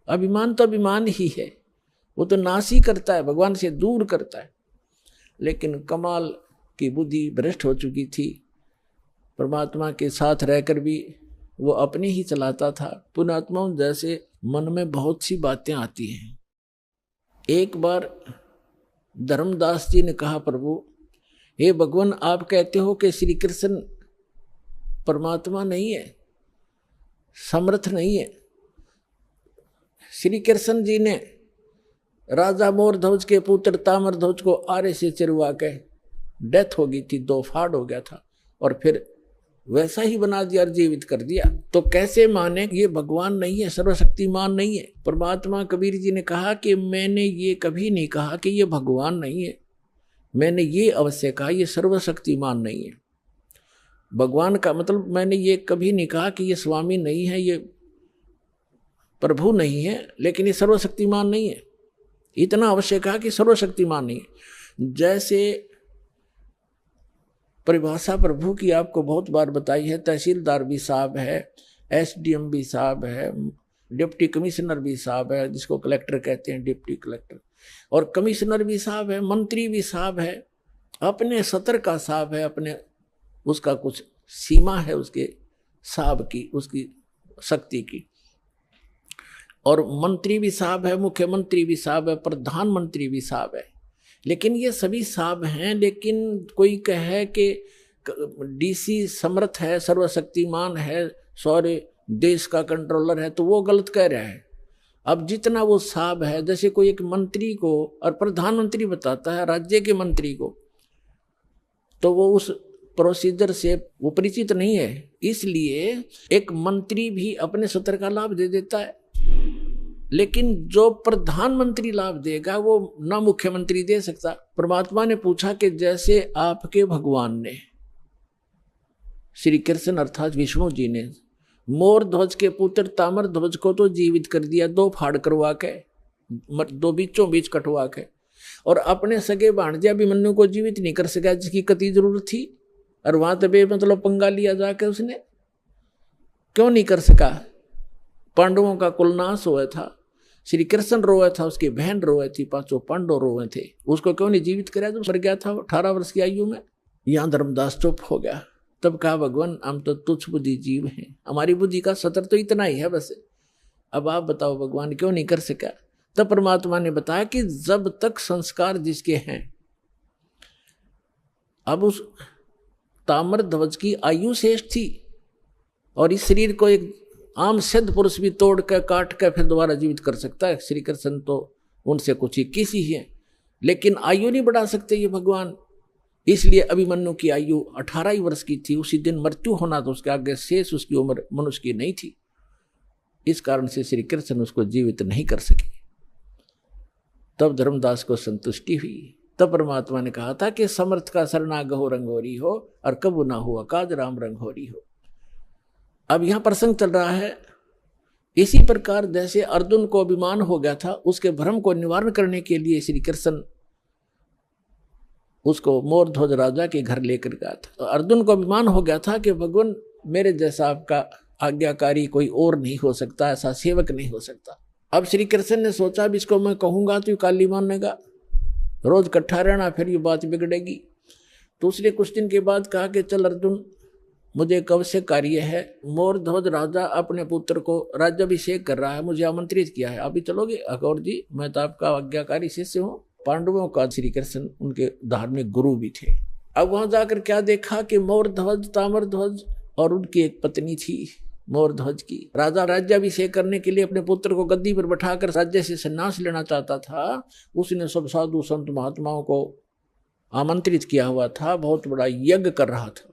अभिमान तो अभिमान ही है, वो तो नाश ही करता है, भगवान से दूर करता है। लेकिन कमाल की बुद्धि भ्रष्ट हो चुकी थी, परमात्मा के साथ रहकर भी वो अपने ही चलाता था। पुण्यात्माओं, जैसे मन में बहुत सी बातें आती हैं। एक बार धर्मदास जी ने कहा, प्रभु हे भगवान, आप कहते हो कि श्री कृष्ण परमात्मा नहीं है, समर्थ नहीं है। श्री कृष्ण जी ने राजा मोरध्वज के पुत्र ताम्रध्वज को आरे से चिरवा के डेथ हो गई थी, दो फाड़ हो गया था, और फिर वैसा ही बना दिया और जीवित कर दिया। तो कैसे माने ये भगवान नहीं है, सर्वशक्तिमान नहीं है। परमात्मा कबीर जी ने कहा कि मैंने ये कभी नहीं कहा कि ये भगवान नहीं है, मैंने ये अवश्य कहा ये सर्वशक्तिमान नहीं है। भगवान का मतलब मैंने ये कभी नहीं कहा कि ये स्वामी नहीं है, ये प्रभु नहीं है, लेकिन ये सर्वशक्तिमान नहीं है। इतना अवश्य कहा कि सर्वशक्तिमान नहीं है। जैसे परिभाषा प्रभु की आपको बहुत बार बताई है, तहसीलदार भी साहब है, एसडीएम भी साहब है, डिप्टी कमिश्नर भी साहब है, जिसको कलेक्टर कहते हैं, डिप्टी कलेक्टर, और कमिश्नर भी साहब है, मंत्री भी साहब है, अपने सतर का साहब है, अपने उसका कुछ सीमा है उसके साहब की, उसकी शक्ति की। और मंत्री भी साहब है, मुख्यमंत्री भी साहब है, प्रधानमंत्री भी साहब है। लेकिन ये सभी साहब हैं, लेकिन कोई कहे कि डीसी समर्थ है, सर्वशक्तिमान है, सारे देश का कंट्रोलर है, तो वो गलत कह रहा है। अब जितना वो साहब है, जैसे कोई एक मंत्री को और प्रधानमंत्री बताता है राज्य के मंत्री को, तो वो उस प्रोसीजर से वो परिचित नहीं है, इसलिए एक मंत्री भी अपने सत्र का लाभ दे देता है, लेकिन जो प्रधानमंत्री लाभ देगा वो ना मुख्यमंत्री दे सकता। परमात्मा ने पूछा कि जैसे आपके भगवान ने, श्री कृष्ण अर्थात विष्णु जी ने, मोर ध्वज के पुत्र ताम्र ध्वज को तो जीवित कर दिया, दो फाड़ करवा के, दो बीचों बीच कटवा के, और अपने सगे भांजे अभिमन्यु को जीवित नहीं कर सका, जिसकी कति जरूरत थी, और वहां तबे मतलब पंगा लिया जाके उसने क्यों नहीं कर सका। पांडवों का कुलनाश हुआ था, श्री कृष्ण रोए था, उसकी बहन रोए थी, पांचों पांडव रोए थे, उसको क्यों नहीं जीवित कराया जो मर गया था 18 वर्ष की आयु में। यहां धर्मदास चुप हो गया। तब कहा, भगवान हम तो तुच्छ बुद्धि जीव हैं, हमारी बुद्धि का सतर तो इतना ही है बस, अब आप बताओ भगवान क्यों नहीं कर सका। तब परमात्मा ने बताया कि जब तक संस्कार जिसके हैं, अब उस ताम्र ध्वज की आयु शेष थी, और इस शरीर को एक आम सिद्ध पुरुष भी तोड़ कर काट कर फिर दोबारा जीवित कर सकता है। श्री कृष्ण तो उनसे कुछ 21 ही है, लेकिन आयु नहीं बढ़ा सकते ये भगवान। इसलिए अभिमन्यु की आयु 18 ही वर्ष की थी, उसी दिन मृत्यु होना, तो उसके आगे शेष उसकी उम्र मनुष्य की नहीं थी। इस कारण से श्री कृष्ण उसको जीवित नहीं कर सके। तब धर्मदास को संतुष्टि हुई। तब परमात्मा ने कहा था कि समर्थ का शरणागहो रंगोरी हो, और कबू ना हुआ काज राम रंगोरी हो। अब यहां प्रसंग चल रहा है, इसी प्रकार जैसे अर्जुन को अभिमान हो गया था, उसके भ्रम को निवारण करने के लिए श्री कृष्ण उसको मोरध्वज राजा के घर लेकर गया था। तो अर्जुन को अभिमान हो गया था कि भगवान मेरे जैसा आपका आज्ञाकारी कोई और नहीं हो सकता, ऐसा सेवक नहीं हो सकता। अब श्री कृष्ण ने सोचा अब इसको मैं कहूंगा तो काली मानेगा, रोज इकट्ठा रहना, फिर ये बात बिगड़ेगी। तो उसने कुछ दिन के बाद कहा कि चल अर्जुन, मुझे एक आवश्यक कार्य है, मोरध्वज राजा अपने पुत्र को राज्याभिषेक कर रहा है, मुझे आमंत्रित किया है, अभी चलोगे? अकौर जी, मैं तो आपका आज्ञाकारी शिष्य हूँ। पांडवों का श्री कृष्ण उनके धार्मिक गुरु भी थे। अब वहां जाकर क्या देखा कि मोरध्वज, ताम्रध्वज और उनकी एक पत्नी थी मोरध्वज की। राजा राज्याभिषेक करने के लिए अपने पुत्र को गद्दी पर बैठाकर राज्य से संन्यास लेना चाहता था। उसने सब साधु संत महात्माओं को आमंत्रित किया हुआ था, बहुत बड़ा यज्ञ कर रहा था।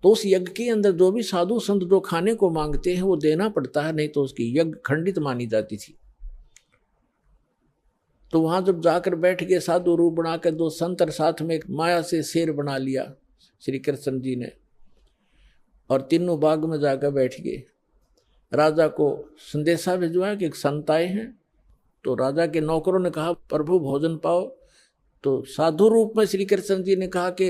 तो उस यज्ञ के अंदर जो भी साधु संत जो खाने को मांगते हैं वो देना पड़ता है, नहीं तो उसकी यज्ञ खंडित मानी जाती थी। तो वहां जब जाकर बैठ गए साधु रूप बनाकर, दो संत और साथ में एक माया से शेर बना लिया श्री कृष्ण जी ने, और तीनों बाग में जाकर बैठ गए। राजा को संदेशा भिजवाया कि एक संत आए हैं। तो राजा के नौकरों ने कहा प्रभु भोजन पाओ। तो साधु रूप में श्री कृष्ण जी ने कहा कि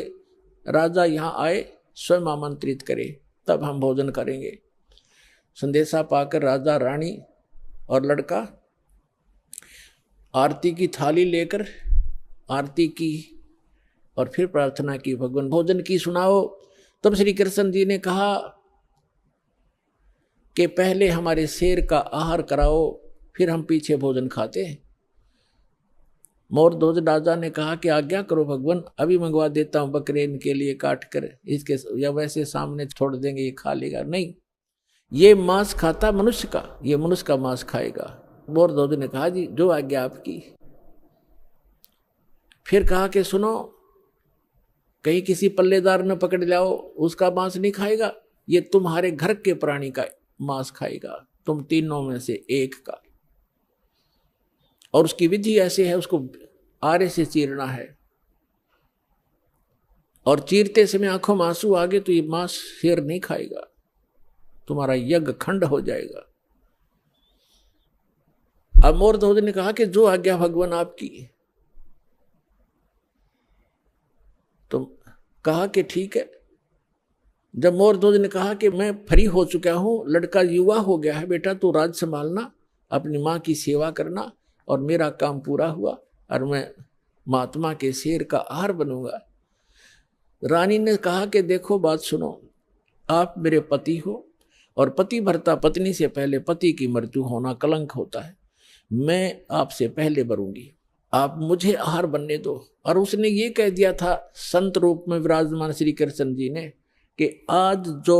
राजा यहाँ आए, स्वयं आमंत्रित करे तब हम भोजन करेंगे। संदेशा पाकर राजा, रानी और लड़का आरती की थाली लेकर आरती की और फिर प्रार्थना की, भगवान भोजन की सुनाओ। तब श्री कृष्ण जी ने कहा कि पहले हमारे शेर का आहार कराओ, फिर हम पीछे भोजन खाते हैं। मोरध्वज राजा ने कहा कि आज्ञा करो भगवान, अभी मंगवा देता हूं बकरे इनके लिए काट कर, इसके या वैसे सामने छोड़ देंगे, ये खा लेगा। नहीं, ये मांस खाता मनुष्य का, ये मनुष्य का मांस खाएगा। मोरध्वज ने कहा जी जो आज्ञा आपकी। फिर कहा कि सुनो, कहीं किसी पल्लेदार न पकड़ लाओ, उसका मांस नहीं खाएगा, ये तुम्हारे घर के प्राणी का मांस खाएगा, तुम तीनों में से एक का। और उसकी विधि ऐसे है, उसको आरे से चीरना है और चीरते समय आंखों में आंसू आ गए तो ये मांस शेर नहीं खाएगा, तुम्हारा यज्ञ खंड हो जाएगा। अब मोरध्वज ने कहा कि जो आज्ञा भगवान आपकी। तो कहा कि ठीक है। जब मोरध्वज ने कहा कि मैं फ्री हो चुका हूं, लड़का युवा हो गया है, बेटा तू राज संभालना, अपनी माँ की सेवा करना, और मेरा काम पूरा हुआ और मैं महात्मा के शेर का आहार बनूंगा। रानी ने कहा कि देखो बात सुनो, आप मेरे पति हो और पति भरता पत्नी से पहले पति की मृत्यु होना कलंक होता है, मैं आपसे पहले मरूंगी, आप मुझे आहार बनने दो। और उसने ये कह दिया था संत रूप में विराजमान श्री कृष्ण जी ने कि आज जो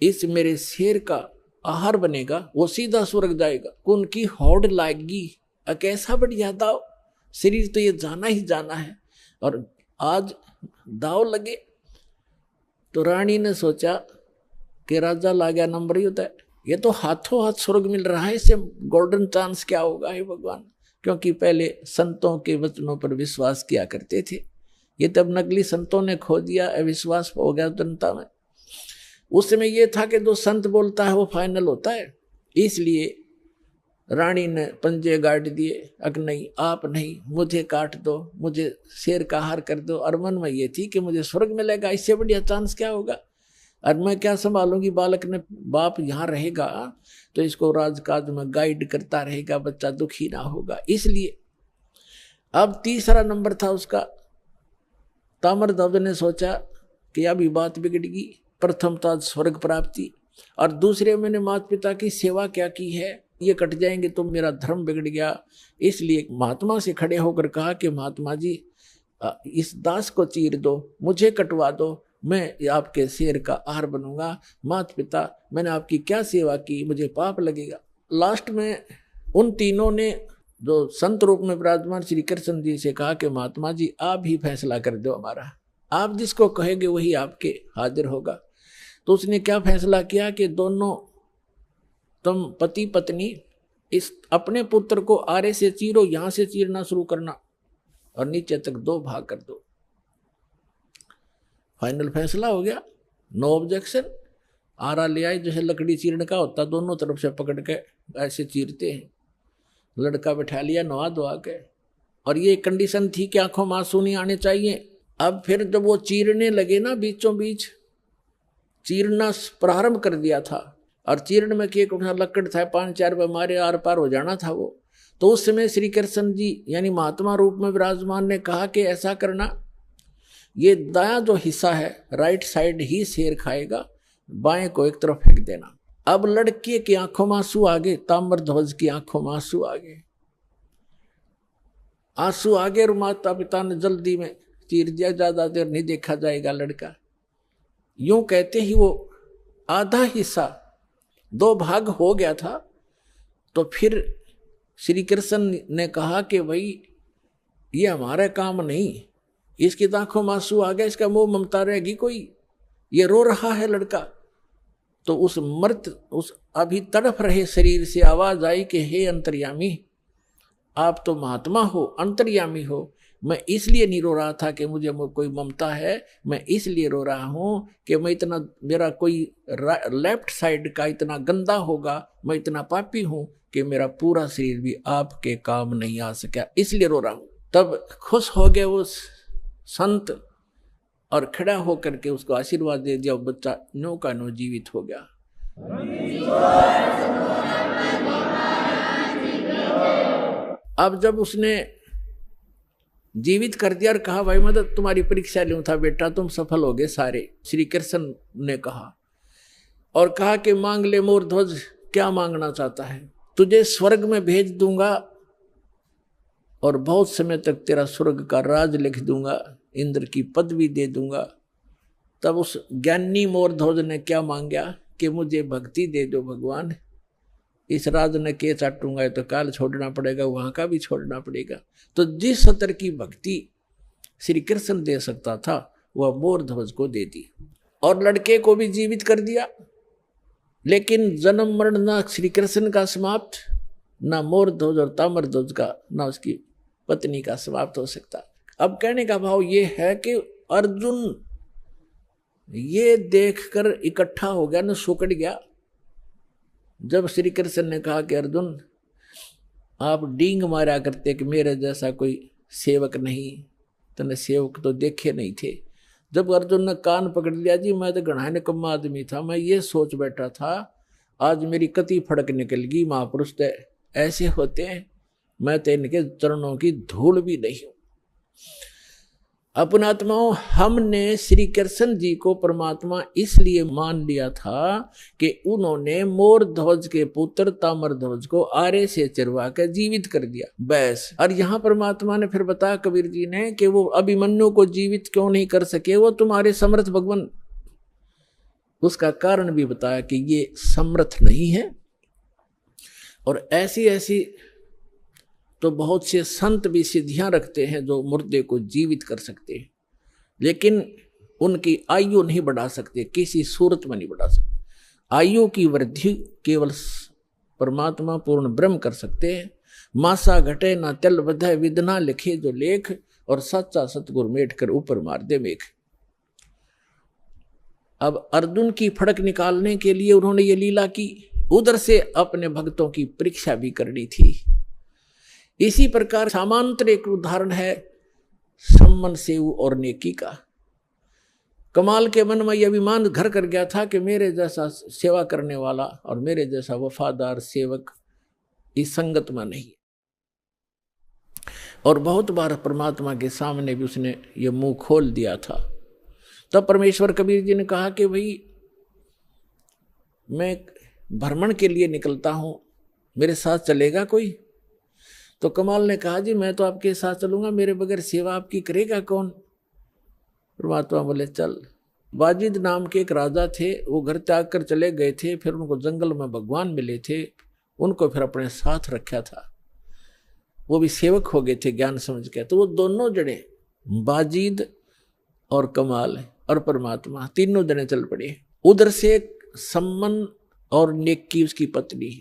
इस मेरे शेर का आहार बनेगा वो सीधा स्वर्ग जाएगा, उनकी हौड़ लाएगी। कैसा बढ़िया दाव, शरीर तो ये जाना ही जाना है और आज दाव लगे। तो रानी ने सोचा कि राजा ला गया नंबर ही होता है, ये तो हाथों हाथ स्वर्ग मिल रहा है, इससे गोल्डन चांस क्या होगा हे भगवान। क्योंकि पहले संतों के वचनों पर विश्वास किया करते थे, ये तब नकली संतों ने खो दिया, अविश्वास हो गया जनता में। उस समय ये था कि जो संत बोलता है वो फाइनल होता है, इसलिए रानी ने पंजे गाड़ दिए। अग नहीं, आप नहीं, मुझे काट दो, मुझे शेर का आहार कर दो। और मन में ये थी कि मुझे स्वर्ग मिलेगा, इससे बढ़िया चांस क्या होगा, और मैं क्या संभालूंगी। बालक ने, बाप यहाँ रहेगा तो इसको राजकाज में गाइड करता रहेगा, बच्चा दुखी ना होगा। इसलिए अब तीसरा नंबर था उसका। ताम्रध्वज ने सोचा कि अभी बात बिगड़गी, प्रथम था स्वर्ग प्राप्ति और दूसरे मैंने माता पिता की सेवा क्या की है, ये कट जाएंगे तो मेरा धर्म बिगड़ गया। इसलिए महात्मा से खड़े होकर कहा कि महात्मा जी इस दास को चीर दो, मुझे कटवा दो, मैं आपके शेर का आहार बनूंगा। माता पिता मैंने आपकी क्या सेवा की, मुझे पाप लगेगा। लास्ट में उन तीनों ने जो संत रूप में विराजमान श्री कृष्ण जी से कहा कि महात्मा जी आप ही फैसला कर दो हमारा, आप जिसको कहेंगे वही आपके हाजिर होगा। तो उसने क्या फैसला किया कि दोनों तुम पति पत्नी इस अपने पुत्र को आरे से चीरो, यहां से चीरना शुरू करना और नीचे तक 2 भाग कर दो। फाइनल फैसला हो गया, नो ऑब्जेक्शन। आरा ले आए, जैसे लकड़ी चीरने का होता, दोनों तरफ से पकड़ के ऐसे चीरते हैं। लड़का बैठा लिया नवा धोआ के, और ये कंडीशन थी कि आंखों में आंसू नहीं आने चाहिए। अब फिर जब वो चीरने लगे ना, बीचों बीच चीरना प्रारंभ कर दिया था, और चीरण में एक उठा लकड़ था, 5-4 मारे आर पार हो जाना था वो। तो उस समय श्री कृष्ण जी यानी महात्मा रूप में विराजमान ने कहा कि ऐसा करना, ये दायां जो हिस्सा है राइट साइड ही शेर खाएगा, बाएं को एक तरफ फेंक देना। अब लड़के की आंखों में आंसू आ गए, ताम्रध्वज की आंखों में आंसू आ गए, आंसू आ गए। और माता पिता ने जल्दी में चीर दिया, ज्यादा देर नहीं देखा जाएगा लड़का। यूं कहते ही वो आधा हिस्सा 2 भाग हो गया था। तो फिर श्री कृष्ण ने कहा कि भाई ये हमारा काम नहीं, इसकी आंखों में आंसू आ गया, इसका मुंह ममता रहेगी कोई, ये रो रहा है लड़का। तो उस उस अभी तड़फ रहे शरीर से आवाज आई कि हे अंतर्यामी, आप तो महात्मा हो, अंतर्यामी हो, मैं इसलिए नहीं रो रहा था कि मुझे कोई ममता है, मैं इसलिए रो रहा हूं कि मैं इतना, मेरा कोई लेफ्ट साइड का इतना गंदा होगा, मैं इतना पापी हूं कि मेरा पूरा शरीर भी आपके काम नहीं आ सका, इसलिए रो रहा हूं। तब खुश हो गए वो संत और खड़ा होकर के उसको आशीर्वाद दे दिया। बच्चा नो का नो जीवित हो गया। अब जब उसने जीवित कर दिया और कहा भाई मैं तो तुम्हारी परीक्षा लूं था बेटा, तुम सफल हो गए सारे, श्री कृष्ण ने कहा, और कहा कि मांग ले मोर ध्वज, क्या मांगना चाहता है? तुझे स्वर्ग में भेज दूंगा और बहुत समय तक तेरा स्वर्ग का राज लिख दूंगा, इंद्र की पदवी दे दूंगा। तब उस ज्ञानी मोर ध्वज ने क्या मांगा कि मुझे भक्ति दे दो भगवान, इस राज ने के चाटूंगा तो काल छोड़ना पड़ेगा, वहां का भी छोड़ना पड़ेगा। तो जिस स्तर की भक्ति श्री कृष्ण दे सकता था वह मोर ध्वज को दे दी, और लड़के को भी जीवित कर दिया। लेकिन जन्म मरण ना श्री कृष्ण का समाप्त, ना मोर ध्वज और ताम्र ध्वज का, ना उसकी पत्नी का समाप्त हो सकता। अब कहने का भाव ये है कि अर्जुन ये देखकर इकट्ठा हो गया ना, सुकड़ गया। जब श्री कृष्ण ने कहा कि अर्जुन आप डींग मारा करते कि मेरे जैसा कोई सेवक नहीं, तने सेवक तो देखे नहीं थे। जब अर्जुन ने कान पकड़ लिया, जी मैं तो घना निकम्मा आदमी था, मैं ये सोच बैठा था आज मेरी कति फड़क निकल गई, महापुरुष तो ऐसे होते हैं, मैं तो इनके चरणों की धूल भी नहीं हूं। अपनात्माओं, हमने श्री कृष्ण जी को परमात्मा इसलिए मान लिया था कि उन्होंने मोर ध्वज के पुत्र ताम्र ध्वज को आरे से चिरवा कर जीवित कर दिया, बस। और यहाँ परमात्मा ने फिर बताया कबीर जी ने कि वो अभिमन्यु को जीवित क्यों नहीं कर सके, वो तुम्हारे समर्थ भगवान। उसका कारण भी बताया कि ये समर्थ नहीं है। और ऐसी ऐसी तो बहुत से संत भी सिद्धियां रखते हैं जो मुर्दे को जीवित कर सकते हैं, लेकिन उनकी आयु नहीं बढ़ा सकते, किसी सूरत में नहीं बढ़ा सकते। आयु की वृद्धि केवल परमात्मा पूर्ण ब्रह्म कर सकते हैं। मासा घटे ना तल बधे, विदना लिखे जो लेख, और सच्चा सतगुरु मेट कर ऊपर मार दे मेघ। अब अर्जुन की फड़क निकालने के लिए उन्होंने ये लीला की, उधर से अपने भक्तों की परीक्षा भी करनी थी। इसी प्रकार सामांतर एक उदाहरण है सम्मन सेव और नेकी का। कमाल के मन में यह अभिमान घर कर गया था कि मेरे जैसा सेवा करने वाला और मेरे जैसा वफादार सेवक इस संगत में नहीं। और बहुत बार परमात्मा के सामने भी उसने ये मुंह खोल दिया था। तब परमेश्वर कबीर जी ने कहा कि भाई मैं भ्रमण के लिए निकलता हूं, मेरे साथ चलेगा कोई? तो कमाल ने कहा जी मैं तो आपके साथ चलूंगा, मेरे बगैर सेवा आपकी करेगा कौन? परमात्मा बोले चल। वाजिद नाम के एक राजा थे, वो घर त्याग कर चले गए थे, फिर उनको जंगल में भगवान मिले थे, उनको फिर अपने साथ रखा था, वो भी सेवक हो गए थे ज्ञान समझ के। तो वो दोनों जने वाजिद और कमाल और परमात्मा तीनों जने चल पड़े। उधर से सम्मन और नेकी उसकी पत्नी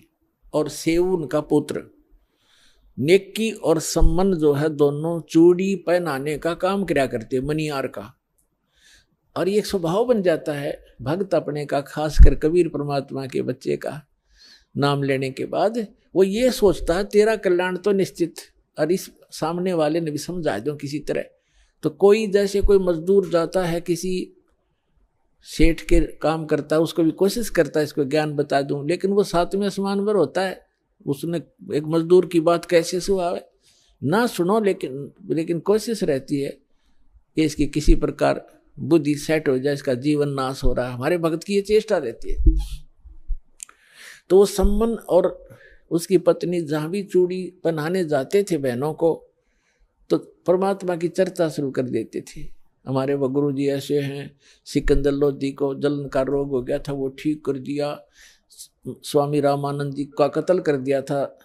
और सेव उनका पुत्र। नेकी और सम्मन जो है दोनों चूड़ी पहनाने का काम किया करते, मनियार का। और ये एक स्वभाव बन जाता है भक्त अपने का, खासकर कबीर परमात्मा के बच्चे का नाम लेने के बाद वो ये सोचता है तेरा कल्याण तो निश्चित, और इस सामने वाले ने भी समझा दो किसी तरह। तो कोई जैसे कोई मजदूर जाता है किसी सेठ के काम करता है, उसको भी कोशिश करता है इसको ज्ञान बता दूं, लेकिन वो सातवें आसमान पर होता है, उसने एक मजदूर की बात कैसे सुनावे ना सुनो, लेकिन कोशिश रहती है कि इसकी किसी प्रकार बुद्धि सेट हो जाए, इसका जीवन नाश हो रहा है। हमारे भक्त की ये चेष्टा रहती है। तो वो सम्मन और उसकी पत्नी जहां भी चूड़ी पहनाने जाते थे बहनों को, तो परमात्मा की चर्चा शुरू कर देते थे। हमारे वो गुरु जी ऐसे हैं, सिकंदर लोधी को जलन का रोग हो गया था, वो ठीक कर दिया। स्वामी रामानंद जी का कत्ल कर दिया था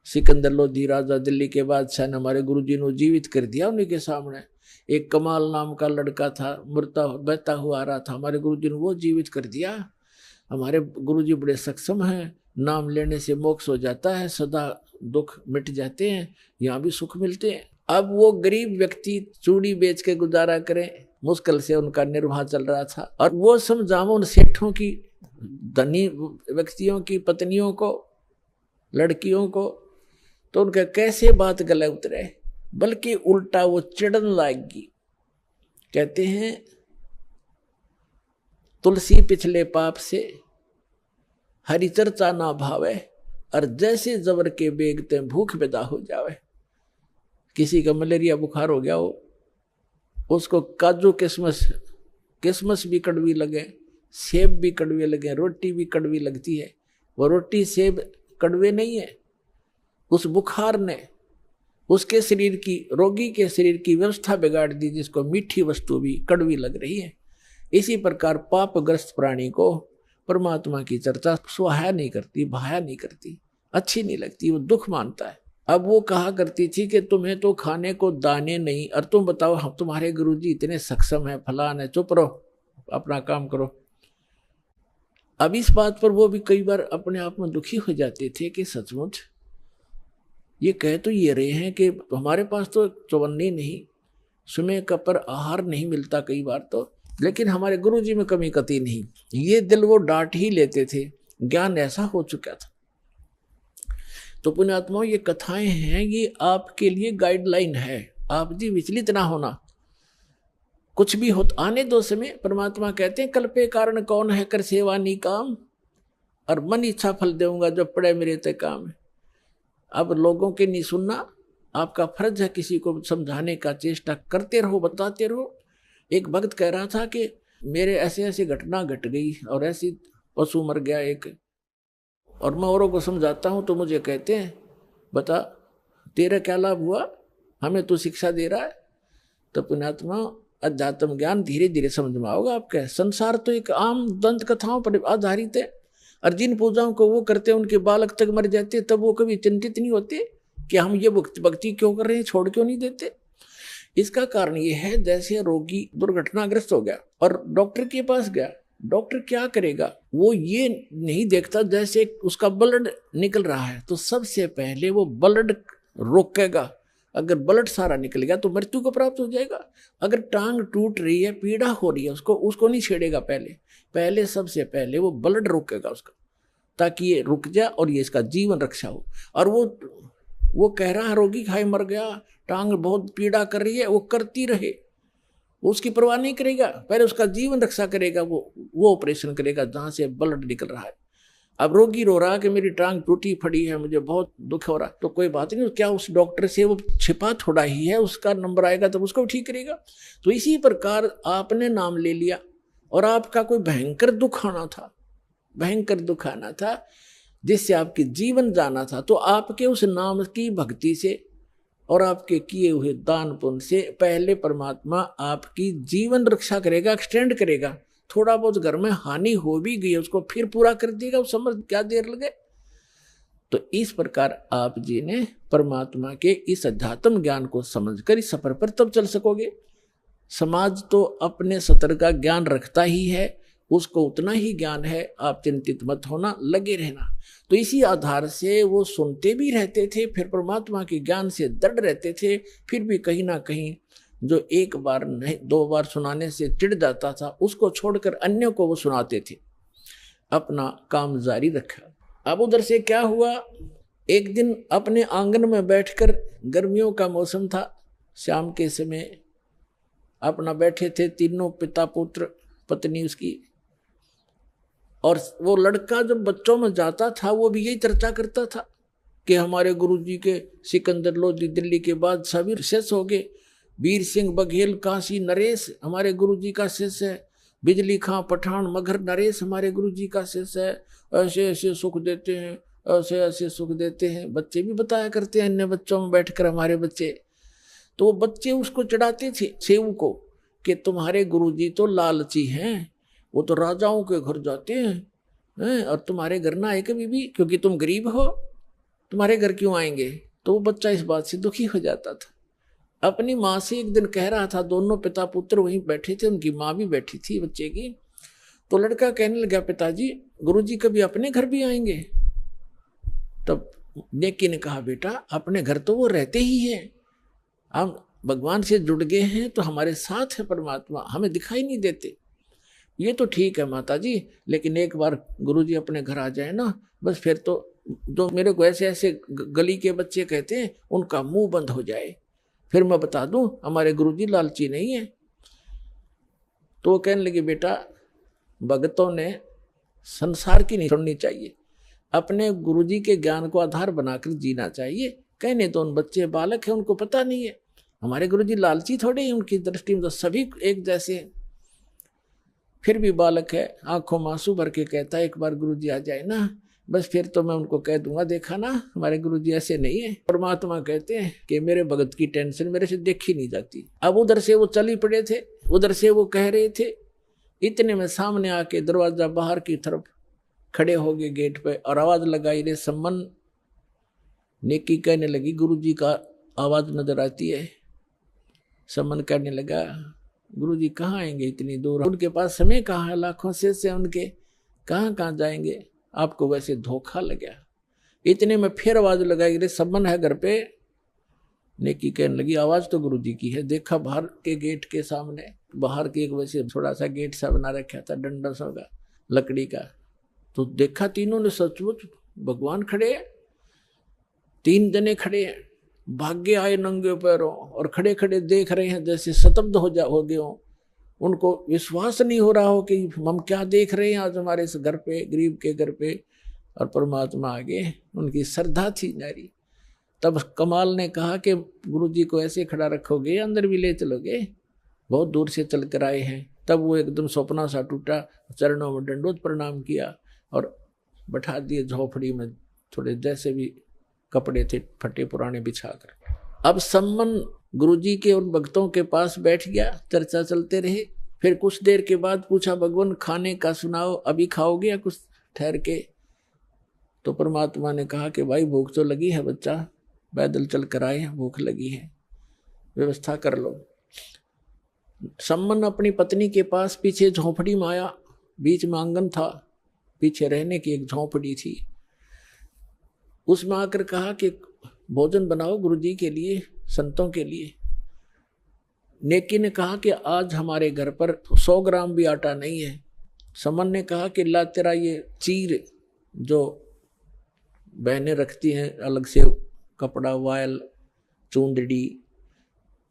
सिकंदर लोधी, राजा दिल्ली के बादशाह ने, हमारे गुरुजी ने जीवित कर दिया उन्हीं के सामने। एक कमाल नाम का लड़का था, मरता बहता हुआ आ रहा था, हमारे गुरुजी ने वो जीवित कर दिया। हमारे गुरुजी बड़े सक्षम हैं, नाम लेने से मोक्ष हो जाता है, सदा दुख मिट जाते हैं, यहाँ भी सुख मिलते हैं। अब वो गरीब व्यक्ति चूड़ी बेच के गुजारा करें, मुश्किल से उनका निर्वाह चल रहा था। और वो समझाओ उन सेठों की, धनी व्यक्तियों की पत्नियों को, लड़कियों को, तो उनका कैसे बात गले उतरे, बल्कि उल्टा वो चिढ़न लाएगी। कहते हैं तुलसी पिछले पाप से हरि चर्चा ना भावे, और जैसे जबर के बेगते भूख पैदा हो जावे। किसी का मलेरिया बुखार हो गया हो, उसको काजू किशमिश भी कड़वी लगे, सेब भी कड़वे लगे, रोटी भी कड़वी लगती है, वो रोटी सेब कड़वे नहीं है। उस बुखार ने उसके शरीर की, रोगी के शरीर की व्यवस्था बिगाड़ दी, जिसको मीठी वस्तु भी कड़वी लग रही है। इसी प्रकार पापग्रस्त प्राणी को परमात्मा की चर्चा सुहाया नहीं करती, भाया नहीं करती, अच्छी नहीं लगती, वो दुख मानता है। अब वो कहा करती थी कि तुम्हें तो खाने को दाने नहीं, और तुम बताओ हम तुम्हारे गुरुजी इतने सक्षम है, फलान है, चुप रहो, अपना काम करो। अब इस बात पर वो भी कई बार अपने आप में दुखी हो जाते थे कि सचमुच ये कह तो ये रहे हैं कि हमारे पास तो चौवन्नी नहीं, समय का पर आहार नहीं मिलता कई बार तो, लेकिन हमारे गुरुजी में कमी कती नहीं। ये दिल वो डांट ही लेते थे, ज्ञान ऐसा हो चुका था। तो पुण्यात्माओं, ये कथाएं हैं, ये आपके लिए गाइडलाइन है। आप जी विचलित ना होना, कुछ भी हो आने दो समय। परमात्मा कहते हैं कल्पे कारण कौन है, कर सेवा नी काम, और मन इच्छा फल देऊंगा जो पड़े मेरे ते काम है। अब लोगों के नहीं सुनना, आपका फर्ज है किसी को समझाने का चेष्टा करते रहो, बताते रहो। एक भक्त कह रहा था कि मेरे ऐसे ऐसी घटना घट गई और ऐसी पशु मर गया एक, और मैं औरों को समझाता हूँ तो मुझे कहते हैं बता तेरा क्या लाभ हुआ, हमें तू शिक्षा दे रहा है। तो पुण्यात्मा, अध्यात्म ज्ञान धीरे धीरे समझ में आओगे आपके। संसार तो एक आम दंत कथाओं पर आधारित है, और जिन पूजाओं को वो करते हैं उनके बालक तक मर जाते, तब वो कभी चिंतित नहीं होते कि हम ये भक्ति क्यों कर रहे हैं, छोड़ क्यों नहीं देते। इसका कारण ये है, जैसे रोगी दुर्घटनाग्रस्त हो गया और डॉक्टर के पास गया, डॉक्टर क्या करेगा, वो ये नहीं देखता जैसे उसका ब्लड निकल रहा है तो सबसे पहले वो ब्लड रोकेगा। अगर ब्लड सारा निकल गया तो मृत्यु को प्राप्त हो जाएगा। अगर टांग टूट रही है, पीड़ा हो रही है, उसको नहीं छेड़ेगा, पहले सबसे पहले वो ब्लड रोकेगा उसका, ताकि ये रुक जाए और ये इसका जीवन रक्षा हो। और वो कह रहा है रोगी खाए मर गया, टांग बहुत पीड़ा कर रही है, वो करती रहे, वो उसकी परवाह नहीं करेगा, पहले उसका जीवन रक्षा करेगा, वो ऑपरेशन करेगा जहां से ब्लड निकल रहा है। अब रोगी रो रहा है कि मेरी टांग टूटी पड़ी है, मुझे बहुत दुख हो रहा है, तो कोई बात नहीं, क्या उस डॉक्टर से वो छिपा थोड़ा ही है, उसका नंबर आएगा तब उसको ठीक करेगा। तो इसी प्रकार आपने नाम ले लिया और आपका कोई भयंकर दुख आना था, जिससे आपके जीवन जाना था, तो आपके उस नाम की भक्ति से और आपके किए हुए दान पुण्य से पहले परमात्मा आपकी जीवन रक्षा करेगा, एक्सटेंड करेगा। थोड़ा बहुत घर में हानि हो भी गई उसको फिर पूरा कर देगा, उस समझ क्या देर लगे। तो इस प्रकार आप जी ने परमात्मा के इस अध्यात्म ज्ञान को समझकर इस सफर पर तब चल सकोगे। समाज तो अपने सतर का ज्ञान रखता ही है, उसको उतना ही ज्ञान है, आप चिंतित मत होना, लगे रहना। तो इसी आधार से वो सुनते भी रहते थे, फिर परमात्मा के ज्ञान से दृढ़ रहते थे, फिर भी कहीं ना कहीं जो एक बार नहीं 2 बार सुनाने से चिढ़ जाता था, उसको छोड़कर अन्य को वो सुनाते थे, अपना काम जारी रखा। अब उधर से क्या हुआ, एक दिन अपने आंगन में बैठकर, गर्मियों का मौसम था, शाम के समय अपना बैठे थे तीनों, पिता पुत्र पत्नी उसकी, और वो लड़का जब बच्चों में जाता था वो भी यही चर्चा करता था कि हमारे गुरुजी के सिकंदर लोधी दिल्ली के बाद सभी शेष हो गए, वीर सिंह बघेल काशी नरेश हमारे गुरुजी का शिष्य है, बिजली खां पठान मगर नरेश हमारे गुरुजी का शिष्य है, ऐसे ऐसे सुख देते हैं, ऐसे ऐसे सुख देते हैं। बच्चे भी बताया करते हैं अन्य बच्चों में बैठकर हमारे बच्चे, तो वो बच्चे उसको चढ़ाते थे सेव को कि तुम्हारे गुरुजी तो लालची हैं, वो तो राजाओं के घर जाते हैं, और तुम्हारे घर ना आए कभी भी, क्योंकि तुम गरीब हो, तुम्हारे घर क्यों आएंगे। तो वो बच्चा इस बात से दुखी हो जाता था। अपनी माँ से एक दिन कह रहा था, दोनों पिता पुत्र वहीं बैठे थे, उनकी माँ भी बैठी थी बच्चे की, तो लड़का कहने लगा पिताजी गुरुजी कभी अपने घर भी आएंगे। तब नेकी ने कहा बेटा अपने घर तो वो रहते ही हैं, हम भगवान से जुड़ गए हैं तो हमारे साथ है परमात्मा, हमें दिखाई नहीं देते। ये तो ठीक है माता जी, लेकिन एक बार गुरुजी अपने घर आ जाए ना, बस फिर तो जो मेरे को ऐसे ऐसे गली के बच्चे कहते हैं उनका मुंह बंद हो जाए, फिर मैं बता दूं हमारे गुरुजी लालची नहीं है। तो कहने लगी बेटा भगतों ने संसार की नहीं सुननी चाहिए, अपने गुरुजी के ज्ञान को आधार बनाकर जीना चाहिए। कहने तो उन बच्चे बालक हैं, उनको पता नहीं है, हमारे गुरुजी लालची थोड़े हैं, उनकी दृष्टि में तो सभी एक जैसे हैं। फिर भी बालक है, आंखों में आंसू भर के कहता है एक बार गुरुजी आ जाए ना, बस फिर तो मैं उनको कह दूंगा देखा ना हमारे गुरुजी ऐसे नहीं है। परमात्मा कहते हैं कि मेरे भगत की टेंशन मेरे से देखी नहीं जाती। अब उधर से वो चल ही पड़े थे, उधर से वो कह रहे थे, इतने में सामने आके दरवाजा बाहर की तरफ खड़े हो गए गेट पे और आवाज लगाई रे सम्मन। नेकी कहने लगी गुरुजी का आवाज नजर आती है। सम्मन कहने लगा गुरुजी कहाँ आएंगे इतनी दूर, उनके पास समय कहाँ है, लाखों से उनके कहाँ कहाँ जाएंगे, आपको वैसे धोखा लग गया। इतने में फिर आवाज लगाई रे सम्मन है घर पे। नेकी कहने लगी आवाज तो गुरुजी की है। देखा बाहर के गेट के सामने, बाहर के एक वैसे थोड़ा सा गेट सा बना रखा था डंडा सा का लकड़ी का, तो देखा तीनों ने सचमुच भगवान खड़े हैं, 3 जने खड़े हैं, भाग्य आए नंगे पैरों और खड़े खड़े देख रहे हैं जैसे स्तब्ध हो गए हो। उनको विश्वास नहीं हो रहा हो कि हम क्या देख रहे हैं आज हमारे इस घर पे, गरीब के घर पे, और परमात्मा आगे। उनकी श्रद्धा थी नारी। तब कमाल ने कहा कि गुरुजी को ऐसे खड़ा रखोगे अंदर भी ले चलोगे, बहुत दूर से चल कर आए हैं। तब वो एकदम सपना सा टूटा, चरणों में दंडोत प्रणाम किया और बैठा दिए झोपड़ी में, थोड़े जैसे भी कपड़े थे फटे पुराने बिछाकर। अब सम्मन गुरुजी के उन भक्तों के पास बैठ गया, चर्चा चलते रहे। फिर कुछ देर के बाद पूछा भगवान खाने का सुनाओ, अभी खाओगे या कुछ ठहर के? तो परमात्मा ने कहा कि भाई भूख तो लगी है बच्चा, पैदल चल कर आए हैं, भूख लगी है, व्यवस्था कर लो। सम्मन अपनी पत्नी के पास पीछे झोपड़ी में आया, बीच में आंगन था, पीछे रहने की एक झोपड़ी थी। उसमें आकर कहा कि भोजन बनाओ गुरुजी के लिए, संतों के लिए। नेकी ने कहा कि आज हमारे घर पर 100 ग्राम भी आटा नहीं है। समन ने कहा कि ला तेरा ये चीर जो बहनें रखती हैं अलग से कपड़ा, वायल, चूंदड़ी,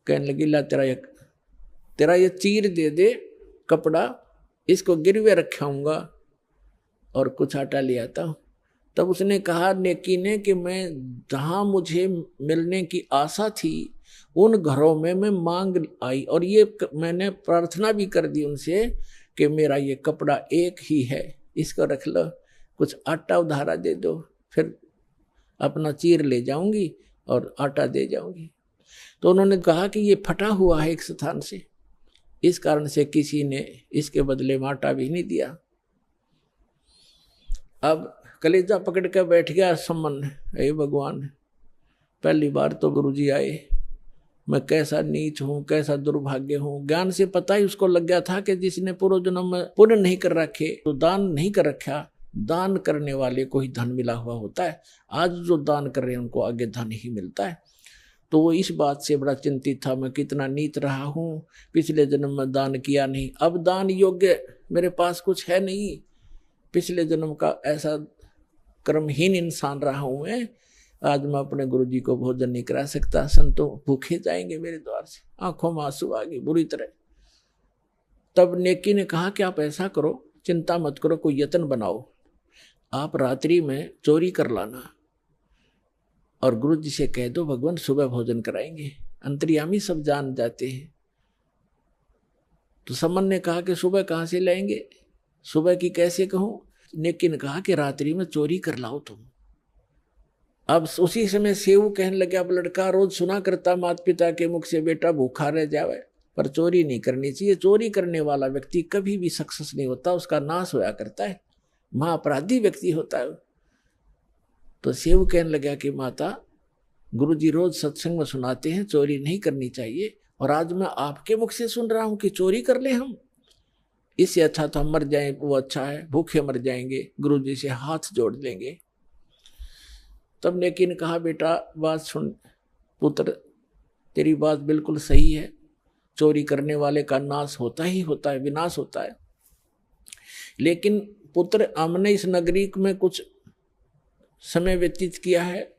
कहने लगी ला तेरा ये चीर दे दे कपड़ा, इसको गिरवे रखाऊंगा और कुछ आटा ले आता हूँ। तब उसने कहा नेकी ने कि मैं जहाँ मुझे मिलने की आशा थी उन घरों में मैं मांग आई, और ये मैंने प्रार्थना भी कर दी उनसे कि मेरा ये कपड़ा एक ही है, इसको रख लो, कुछ आटा उधारा दे दो, फिर अपना चीर ले जाऊंगी और आटा दे जाऊंगी। तो उन्होंने कहा कि ये फटा हुआ है एक स्थान से, इस कारण से किसी ने इसके बदले में आटा भी नहीं दिया। अब कलेजा पकड़ कर बैठ गया सम्मन, हे भगवान पहली बार तो गुरुजी आए, मैं कैसा नीच हूँ, कैसा दुर्भाग्य हूँ। ज्ञान से पता ही उसको लग गया था कि जिसने पूर्व जन्म में पुण्य नहीं कर रखे तो दान नहीं कर रखा, दान करने वाले को ही धन मिला हुआ होता है। आज जो दान कर रहे हैं उनको आगे धन ही मिलता है। तो वो इस बात से बड़ा चिंतित था, मैं कितना नीच रहा हूँ, पिछले जन्म में दान किया नहीं, अब दान योग्य मेरे पास कुछ है नहीं, पिछले जन्म का ऐसा कर्महीन इंसान रहा हूं मैं, आज मैं अपने गुरुजी को भोजन नहीं करा सकता, संतों भूखे जाएंगे मेरे द्वार से। आंखों में आंसू आ गए बुरी तरह। तब नेकी ने कहा कि आप ऐसा करो, चिंता मत करो, कोई यत्न बनाओ, आप रात्रि में चोरी कर लाना और गुरुजी से कह दो भगवान सुबह भोजन कराएंगे, अंतर्यामी सब जान जाते हैं। तो समन ने कहा कि सुबह कहाँ से लाएंगे, सुबह की कैसे कहूं? नेकी ने कहा कि रात्रि में चोरी कर लाओ तुम। अब उसी समय सेऊ कहने लगे, अब लड़का रोज सुना करता माता पिता के मुख से बेटा भूखा रह जावे, पर चोरी नहीं करनी चाहिए। चोरी करने वाला व्यक्ति कभी भी सक्सेस नहीं होता, उसका नाश होया करता है, महाअपराधी व्यक्ति होता है। तो सेऊ कहने लगा कि माता गुरुजी रोज सत्संग में सुनाते हैं चोरी नहीं करनी चाहिए, और आज मैं आपके मुख से सुन रहा हूं कि चोरी कर ले हम, इससे अच्छा तो हम मर जाएं, वो अच्छा है, भूखे मर जाएंगे, गुरुजी से हाथ जोड़ लेंगे। तब नेकी ने कहा बेटा बात सुन पुत्र, तेरी बात बिल्कुल सही है, चोरी करने वाले का नाश होता ही होता है, विनाश होता है। लेकिन पुत्र, हमने इस नगरी में कुछ समय व्यतीत किया है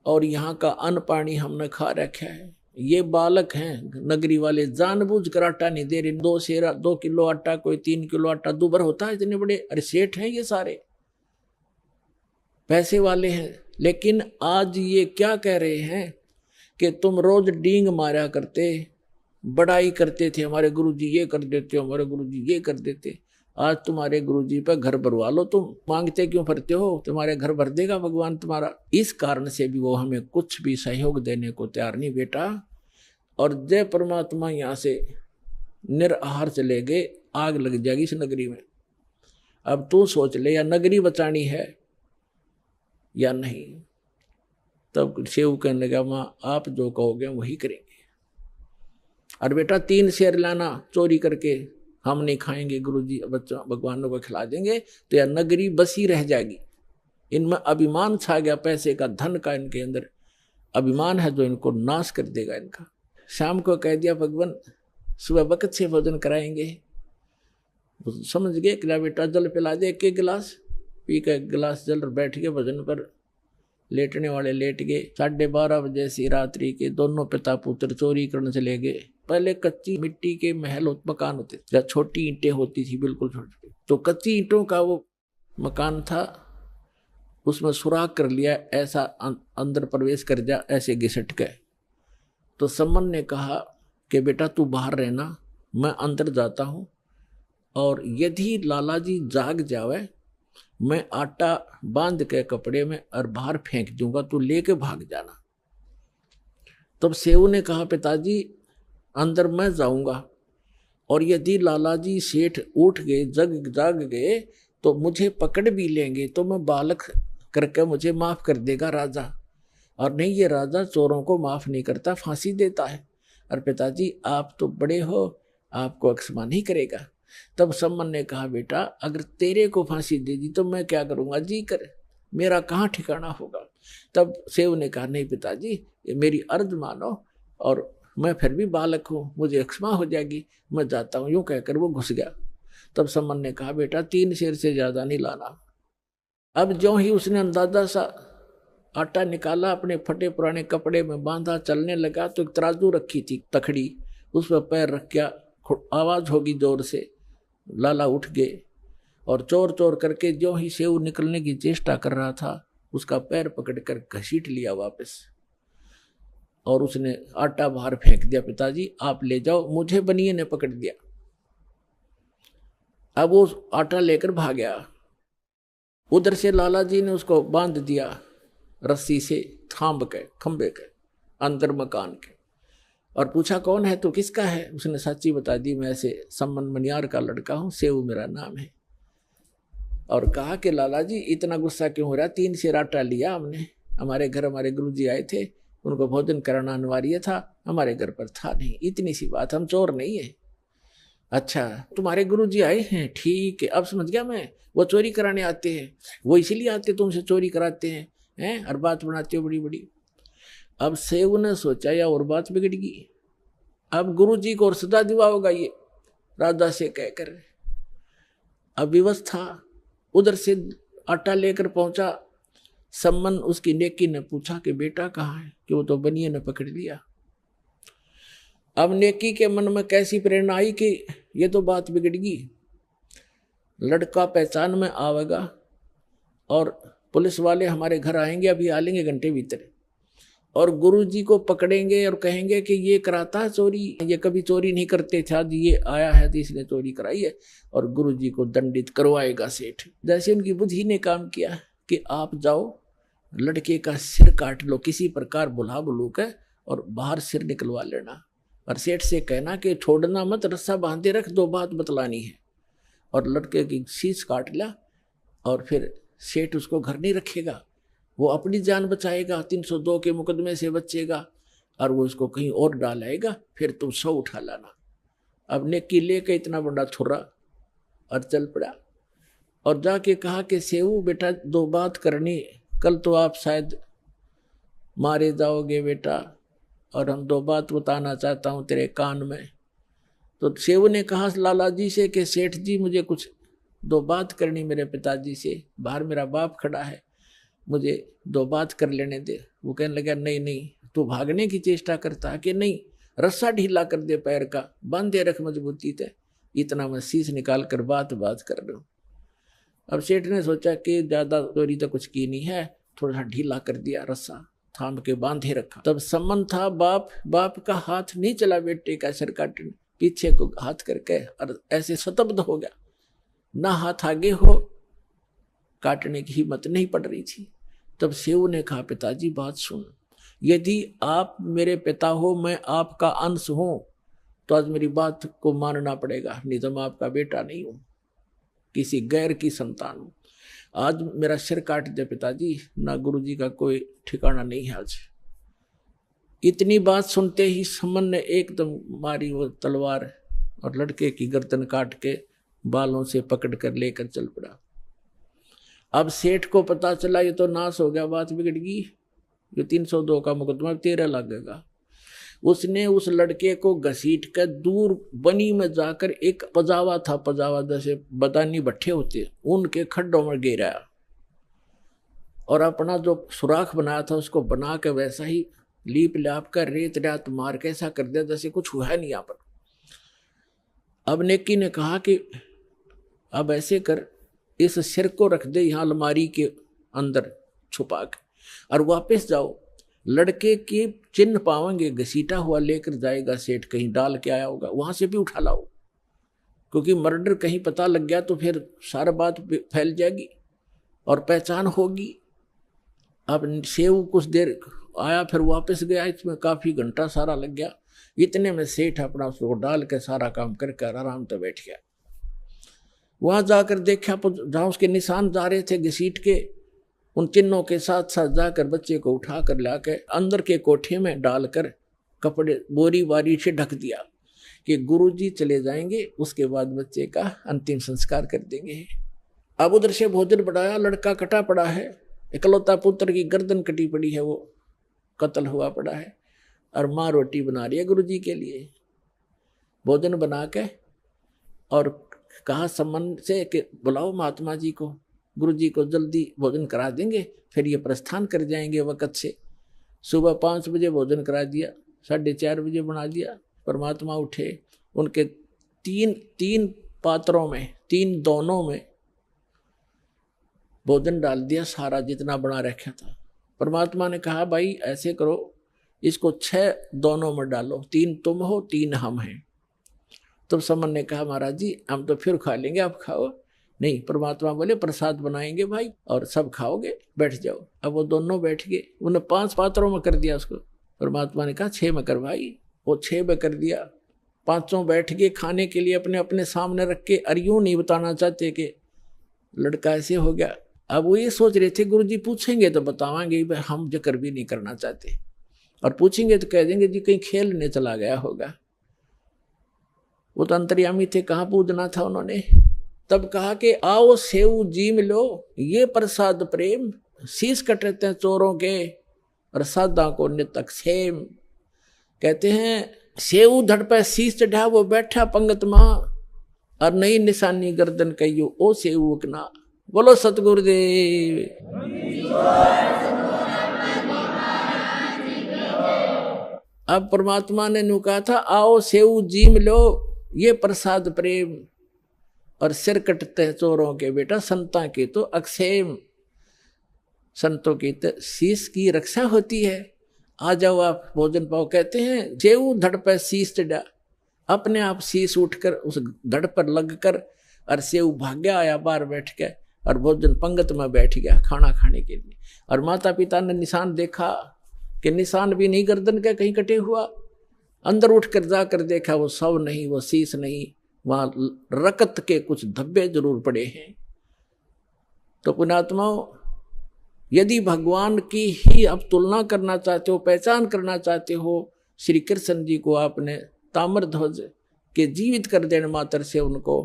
और यहाँ का अन्न पानी हमने खा रखा है। ये बालक हैं नगरी वाले, जानबूझकर आटा नहीं दे रहे। 2 किलो आटा, कोई 3 किलो आटा दुबर होता है, इतने बड़े अरे सेठ हैं ये सारे, पैसे वाले हैं। लेकिन आज ये क्या कह रहे हैं कि तुम रोज डींग मारा करते, बड़ाई करते थे, हमारे गुरुजी ये कर देते, हमारे गुरुजी ये कर देते। आज तुम्हारे गुरुजी पर घर भरवा लो, तुम मांगते क्यों फिरते हो, तुम्हारे घर भर देगा भगवान तुम्हारा। इस कारण से भी वो हमें कुछ भी सहयोग देने को तैयार नहीं बेटा। और जय परमात्मा यहाँ से निराहार चले गए, आग लग जाएगी इस नगरी में। अब तू सोच ले, या नगरी बचानी है या नहीं। तब सेव कहने लगा, माँ आप जो कहोगे वही करेंगे। और बेटा 3 शेर लाना चोरी करके, हम नहीं खाएंगे, गुरुजी बच्चों भगवानों को खिला देंगे, तो यह नगरी बसी रह जाएगी। इनमें अभिमान छा गया, पैसे का, धन का, इनके अंदर अभिमान है जो इनको नाश कर देगा इनका। शाम को कह दिया भगवान सुबह वक्त से भोजन कराएंगे। समझ गए, कि बेटा जल पिला दे 1 गिलास, पी का 1 गिलास जल, बैठ गए भोजन पर। लेटने वाले लेट गए। 12:30 बजे से रात्रि के दोनों पिता पुत्र चोरी करने चले गए। पहले कच्ची मिट्टी के महल मकान होते, जहाँ छोटी ईंटें होती थी, बिल्कुल छोटी, तो कच्ची ईंटों का वो मकान था, उसमें सुराग कर लिया, ऐसा अंदर प्रवेश कर जा, ऐसे घिसट गए। तो सम्मन ने कहा कि बेटा तू बाहर रहना, मैं अंदर जाता हूँ, और यदि लाला जी जाग जावे, मैं आटा बांध के कपड़े में और बाहर फेंक दूंगा, तू लेके भाग जाना। तब सेऊ ने कहा पिताजी अंदर मैं जाऊंगा, और यदि लाला जी सेठ उठ गए, जाग गए, तो मुझे पकड़ भी लेंगे, तो मैं बालक करके मुझे माफ कर देगा राजा, और नहीं ये राजा चोरों को माफ नहीं करता, फांसी देता है। और पिताजी आप तो बड़े हो, आपको अक्षमा नहीं करेगा। तब सम्मन ने कहा बेटा अगर तेरे को फांसी दे दी तो मैं क्या करूंगा, जी कर, मेरा कहाँ ठिकाना होगा। तब सेव ने कहा नहीं पिताजी, ये मेरी अर्ज मानो, और मैं फिर भी बालक हूँ, मुझे अक्षमा हो जाएगी, मैं जाता हूँ। यूं कहकर वो घुस गया। तब सम्मन ने कहा बेटा 3 शेर से ज्यादा नहीं लाना। अब जो ही उसने अंदाजा सा आटा निकाला, अपने फटे पुराने कपड़े में बांधा, चलने लगा, तो एक तराजू रखी थी तखड़ी, उस पर पैर रख गया, आवाज होगी जोर से, लाला उठ गए, और चोर चोर करके जो ही सेव निकलने की चेष्टा कर रहा था, उसका पैर पकड़कर घसीट लिया वापस, और उसने आटा बाहर फेंक दिया। पिताजी आप ले जाओ, मुझे बनिए ने पकड़ दिया। अब वो आटा लेकर भाग गया। उधर से लाला जी ने उसको बांध दिया रस्सी से, थांब के खंबे के अंदर मकान के, और पूछा कौन है तो किसका है। उसने सच्ची बता दी, मैं ऐसे सम्मन मनियार का लड़का हूँ, सेव मेरा नाम है। और कहा कि लाला जी इतना गुस्सा क्यों हो रहा, 3 शेर आटा लिया हमने, हमारे घर हमारे गुरुजी आए थे, उनको भोजन कराना अनिवार्य था, हमारे घर पर था नहीं, इतनी सी बात, हम चोर नहीं है। अच्छा तुम्हारे गुरुजी आए हैं, ठीक है, अब समझ गया मैं, वो चोरी कराने आते हैं, वो इसीलिए आते तुमसे चोरी कराते हैं, और बात बनाते हो बड़ी बड़ी। अब सेव ने सोचा या और बात बिगड़गी, अब गुरुजी को और सदा दिवा होगा ये राजा से कहकर। अब विवश था, उधर से आटा लेकर पहुंचा। सम्मन उसकी नेकी ने पूछा कि बेटा कहाँ है, कि वो तो बनिए ने पकड़ लिया। अब नेकी के मन में कैसी प्रेरणा आई कि ये तो बात बिगड़गी, लड़का पहचान में आवेगा और पुलिस वाले हमारे घर आएंगे, अभी आ लेंगे घंटे भीतर, और गुरुजी को पकड़ेंगे और कहेंगे कि ये कराता है चोरी, ये कभी चोरी नहीं करते थे, आज ये आया है तो इसने चोरी कराई है, और गुरुजी को दंडित करवाएगा सेठ। जैसे उनकी बुद्धि ने काम किया कि आप जाओ लड़के का सिर काट लो किसी प्रकार बुला बुलू के, और बाहर सिर निकलवा लेना, और सेठ से कहना कि छोड़ना मत, रस्सा बांधे रख, 2 बात बतलानी है। और लड़के की शीश काट ला, और फिर सेठ उसको घर नहीं रखेगा, वो अपनी जान बचाएगा, 302 के मुकदमे से बचेगा, और वो उसको कहीं और डालेगा, फिर तुम 100 उठा लाना। अब नेकी लेके इतना बड़ा थुर्रा और चल पड़ा, और जाके कहा कि सेऊ बेटा 2 बात करनी, कल तो आप शायद मारे जाओगे बेटा, और हम दो बात बताना चाहता हूँ तेरे कान में। तो सेव ने कहा लाला जी से कि सेठ जी मुझे कुछ दो बात करनी मेरे पिताजी से, बाहर मेरा बाप खड़ा है, मुझे दो बात कर लेने दे। वो कहने लगा नहीं नहीं, तू भागने की चेष्टा करता है कि नहीं, रस्सा ढीला कर दे पैर का, बांधे रख मजबूती से, इतना मैं शीश निकाल कर बात कर रहा हूँ। अब सेठ ने सोचा कि ज्यादा चोरी तो कुछ की नहीं है, थोड़ा सा ढीला कर दिया, रस्सा थाम के बांधे रखा। तब सम्मन था, बाप का हाथ नहीं चला बेटे का सिर काटने, पीछे को हाथ करके और ऐसे स्तब्ध हो गया, ना हाथ आगे हो, काटने की हिम्मत नहीं पड़ रही थी। तब सेव ने कहा पिताजी बात सुन, यदि आप मेरे पिता हो, मैं आपका अंश हूं, तो आज मेरी बात को मानना पड़ेगा, नहीं तो मैं आपका बेटा नहीं हूं, किसी गैर की संतान हूं। आज मेरा सिर काट दे पिताजी, ना गुरुजी का कोई ठिकाना नहीं है आज। इतनी बात सुनते ही सम्मन ने एकदम मारी वो तलवार और लड़के की गर्दन काट के बालों से पकड़ कर लेकर चल पड़ा। अब सेठ को पता चला ये तो नाश हो गया, बात बिगड़ गई, ये 302 का मुकदमा 13 लगेगा। उसने उस लड़के को घसीट कर दूर बनी में जाकर, एक पजावा था, पजावा जैसे बदानी भट्ठे होते, उनके खड्डों में गिराया और अपना जो सुराख बनाया था उसको बना के वैसा ही लीप लाप कर रेत रात मार के ऐसा कर दिया जैसे कुछ हुआ नहीं यहाँ पर। अब नेकी ने कहा कि अब ऐसे कर, इस सिर को रख दे यहाँ अलमारी के अंदर छुपा के, और वापस जाओ, लड़के के चिन्ह पावेंगे, घसीटा हुआ लेकर जाएगा सेठ, कहीं डाल के आया होगा, वहां से भी उठा लाओ, क्योंकि मर्डर कहीं पता लग गया तो फिर सारा बात फैल जाएगी और पहचान होगी। अब सेव कुछ देर आया, फिर वापस गया, इसमें काफी घंटा सारा लग गया। इतने में सेठ अपना उसको डाल के सारा काम करके आराम से बैठ गया। वहां जाकर देखा जहां उसके निशान जा रहे थे घसीट के, उन चिन्हों के साथ साथ जाकर बच्चे को उठा कर लाके अंदर के कोठे में डालकर कपड़े बोरी बारी से ढक दिया कि गुरुजी चले जाएंगे, उसके बाद बच्चे का अंतिम संस्कार कर देंगे। अब उधर से भोजन बढ़ाया, लड़का कटा पड़ा है, इकलौता पुत्र की गर्दन कटी पड़ी है, वो कत्ल हुआ पड़ा है, और माँ रोटी बना रही है गुरुजी के लिए। भोजन बना के और कहा सम्मन से कि बुलाओ महात्मा जी को, गुरुजी को जल्दी भोजन करा देंगे, फिर ये प्रस्थान कर जाएंगे वक़्त से। सुबह 5 बजे भोजन करा दिया, 4:30 बजे बना दिया। परमात्मा उठे, उनके तीन पात्रों में, 3 दोनों में भोजन डाल दिया, सारा जितना बना रखा था। परमात्मा ने कहा भाई ऐसे करो, इसको 6 दोनों में डालो, 3 तुम हो 3 हम हैं। तब समन ने कहा महाराज जी हम तो फिर खा लेंगे, आप खाओ। नहीं, परमात्मा बोले प्रसाद बनाएंगे भाई और सब खाओगे, बैठ जाओ। अब वो दोनों बैठ गए, उन्हें 5 पात्रों में कर दिया उसको। परमात्मा ने कहा 6 में कर भाई, वो 6 में कर दिया। 5 बैठ गए खाने के लिए अपने अपने सामने रख के, और यूं नहीं बताना चाहते कि लड़का ऐसे हो गया। अब वो ये सोच रहे थे गुरुजी पूछेंगे तो बतावांगे, हम जिक्र भी नहीं करना चाहते, और पूछेंगे तो कह देंगे जी कहीं खेलने चला गया होगा। वो तो अंतर्यामी थे, कहाँ पूजना था उन्होंने। तब कहा कि आओ सेव जी मिलो, ये प्रसाद प्रेम, शीश कटते हैं चोरों के और सादा को नितक सेम। कहते हैं सेव धड़ पे शीश चढ़ा, वो बैठा पंगत माँ, और नई निशानी गर्दन कहियो ओ सेवक ना। बोलो सतगुरुदेव। अब परमात्मा ने नु कहा था आओ सेव जी मिलो, ये प्रसाद प्रेम, और सिर कटते हैं चोरों के बेटा, संता के तो अक्षेम। संतों की तो शीश की रक्षा होती है। आ जाओ आप भोजन पाओ। कहते हैं सेव धड़ पर शीश चढ़ा, अपने आप शीश उठकर उस धड़ पर लग कर, और सेव भाग्य आया बाहर बैठ के, और भोजन पंगत में बैठ गया खाना खाने के लिए। और माता पिता ने निशान देखा कि निशान भी नहीं गर्दन का कहीं कटे हुआ। अंदर उठकर जाकर देखा वो शव नहीं, वो शीश नहीं, वहां रकत के कुछ धब्बे जरूर पड़े हैं। तो पुण्यात्माओं, यदि भगवान की ही आप तुलना करना चाहते हो, पहचान करना चाहते हो, श्री कृष्ण जी को आपने ताम्र ध्वज के जीवित कर देने मात्र से उनको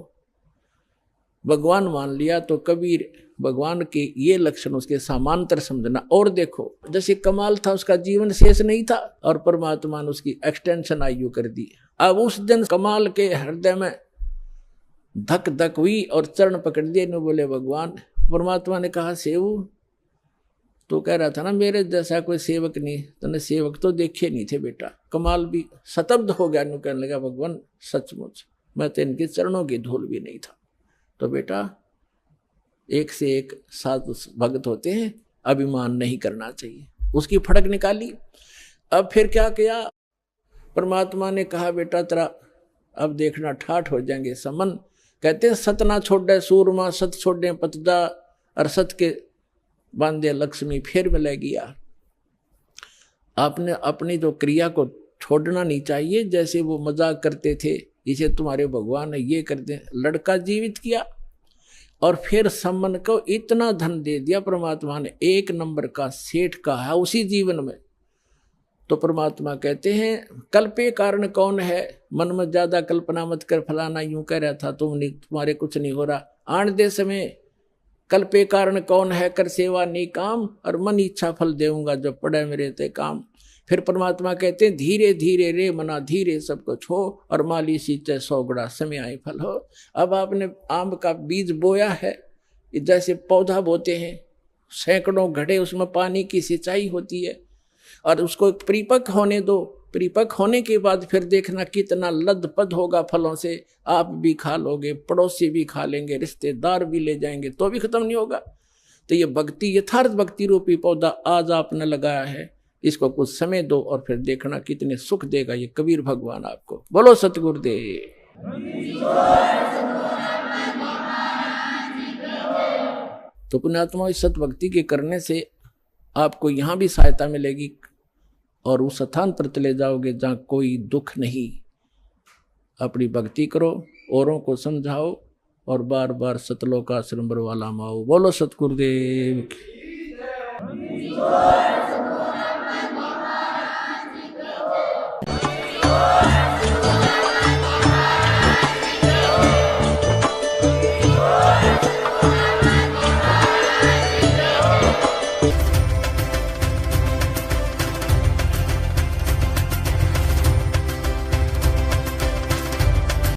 भगवान मान लिया, तो कबीर भगवान के ये लक्षण उसके समांतर समझना। और देखो जैसे कमाल था उसका जीवन शेष नहीं था और परमात्मा ने उसकी एक्सटेंशन आयु कर दी। अब उस दिन कमाल के हृदय में धक धक हुई और चरण पकड़ दिए ने बोले भगवान। परमात्मा ने कहा सेवु तो कह रहा था ना मेरे जैसा कोई सेवक नहीं, तूने सेवक तो देखे नहीं थे बेटा। कमाल भी शतब्द हो गया, नु कहने लगा भगवान सचमुच मैं तो इनके चरणों की धूल भी नहीं था। तो बेटा एक से एक साधु भक्त होते हैं, अभिमान नहीं करना चाहिए। उसकी फड़क निकाली। अब फिर क्या किया, परमात्मा ने कहा बेटा तेरा अब देखना ठाठ हो जाएंगे समन। कहते हैं सत ना छोड़े सूरमा, सत छोड़े पतदा, और सत के बांधे लक्ष्मी फिर मिलेगी यार। आपने अपनी तो क्रिया को छोड़ना नहीं चाहिए। जैसे वो मजाक करते थे इसे तुम्हारे भगवान ने ये कर दे, लड़का जीवित किया और फिर सम्मन को इतना धन दे दिया परमात्मा ने, 1 नंबर का सेठ का है उसी जीवन में। तो परमात्मा कहते हैं कल्पे कारण कौन है, मन में ज्यादा कल्पना मत कर, फलाना यूं कह रहा था तुम्हारे कुछ नहीं हो रहा। आन दे समय कल्पे कारण कौन है, कर सेवा नहीं काम, और मन इच्छा फल देऊंगा जब पड़े मेरे ते काम। फिर परमात्मा कहते हैं धीरे धीरे रे मना धीरे सब कुछ हो, और माली सींचे 100 गुणा समय आए फल हो। अब आपने आम का बीज बोया है, जैसे पौधा बोते हैं, सैकड़ों घड़े उसमें पानी की सिंचाई होती है, और उसको परिपक्व होने दो। परिपक्व होने के बाद फिर देखना कितना लदपद होगा फलों से। आप भी खा लोगे, पड़ोसी भी खा लेंगे, रिश्तेदार भी ले जाएंगे, तो भी खत्म नहीं होगा। तो ये भक्ति, यथार्थ भक्ति रूपी पौधा आज आपने लगाया है, इसको कुछ समय दो और फिर देखना कितने सुख देगा ये कबीर भगवान आपको। बोलो सतगुरुदेव। तो पुण्यात्मा इस सत भक्ति के करने से आपको यहाँ भी सहायता मिलेगी और उस स्थान पर चले जाओगे जहाँ कोई दुख नहीं। अपनी भक्ति करो, औरों को समझाओ और बार बार सतलोक आश्रम वाला माओ। बोलो सतगुरुदेव।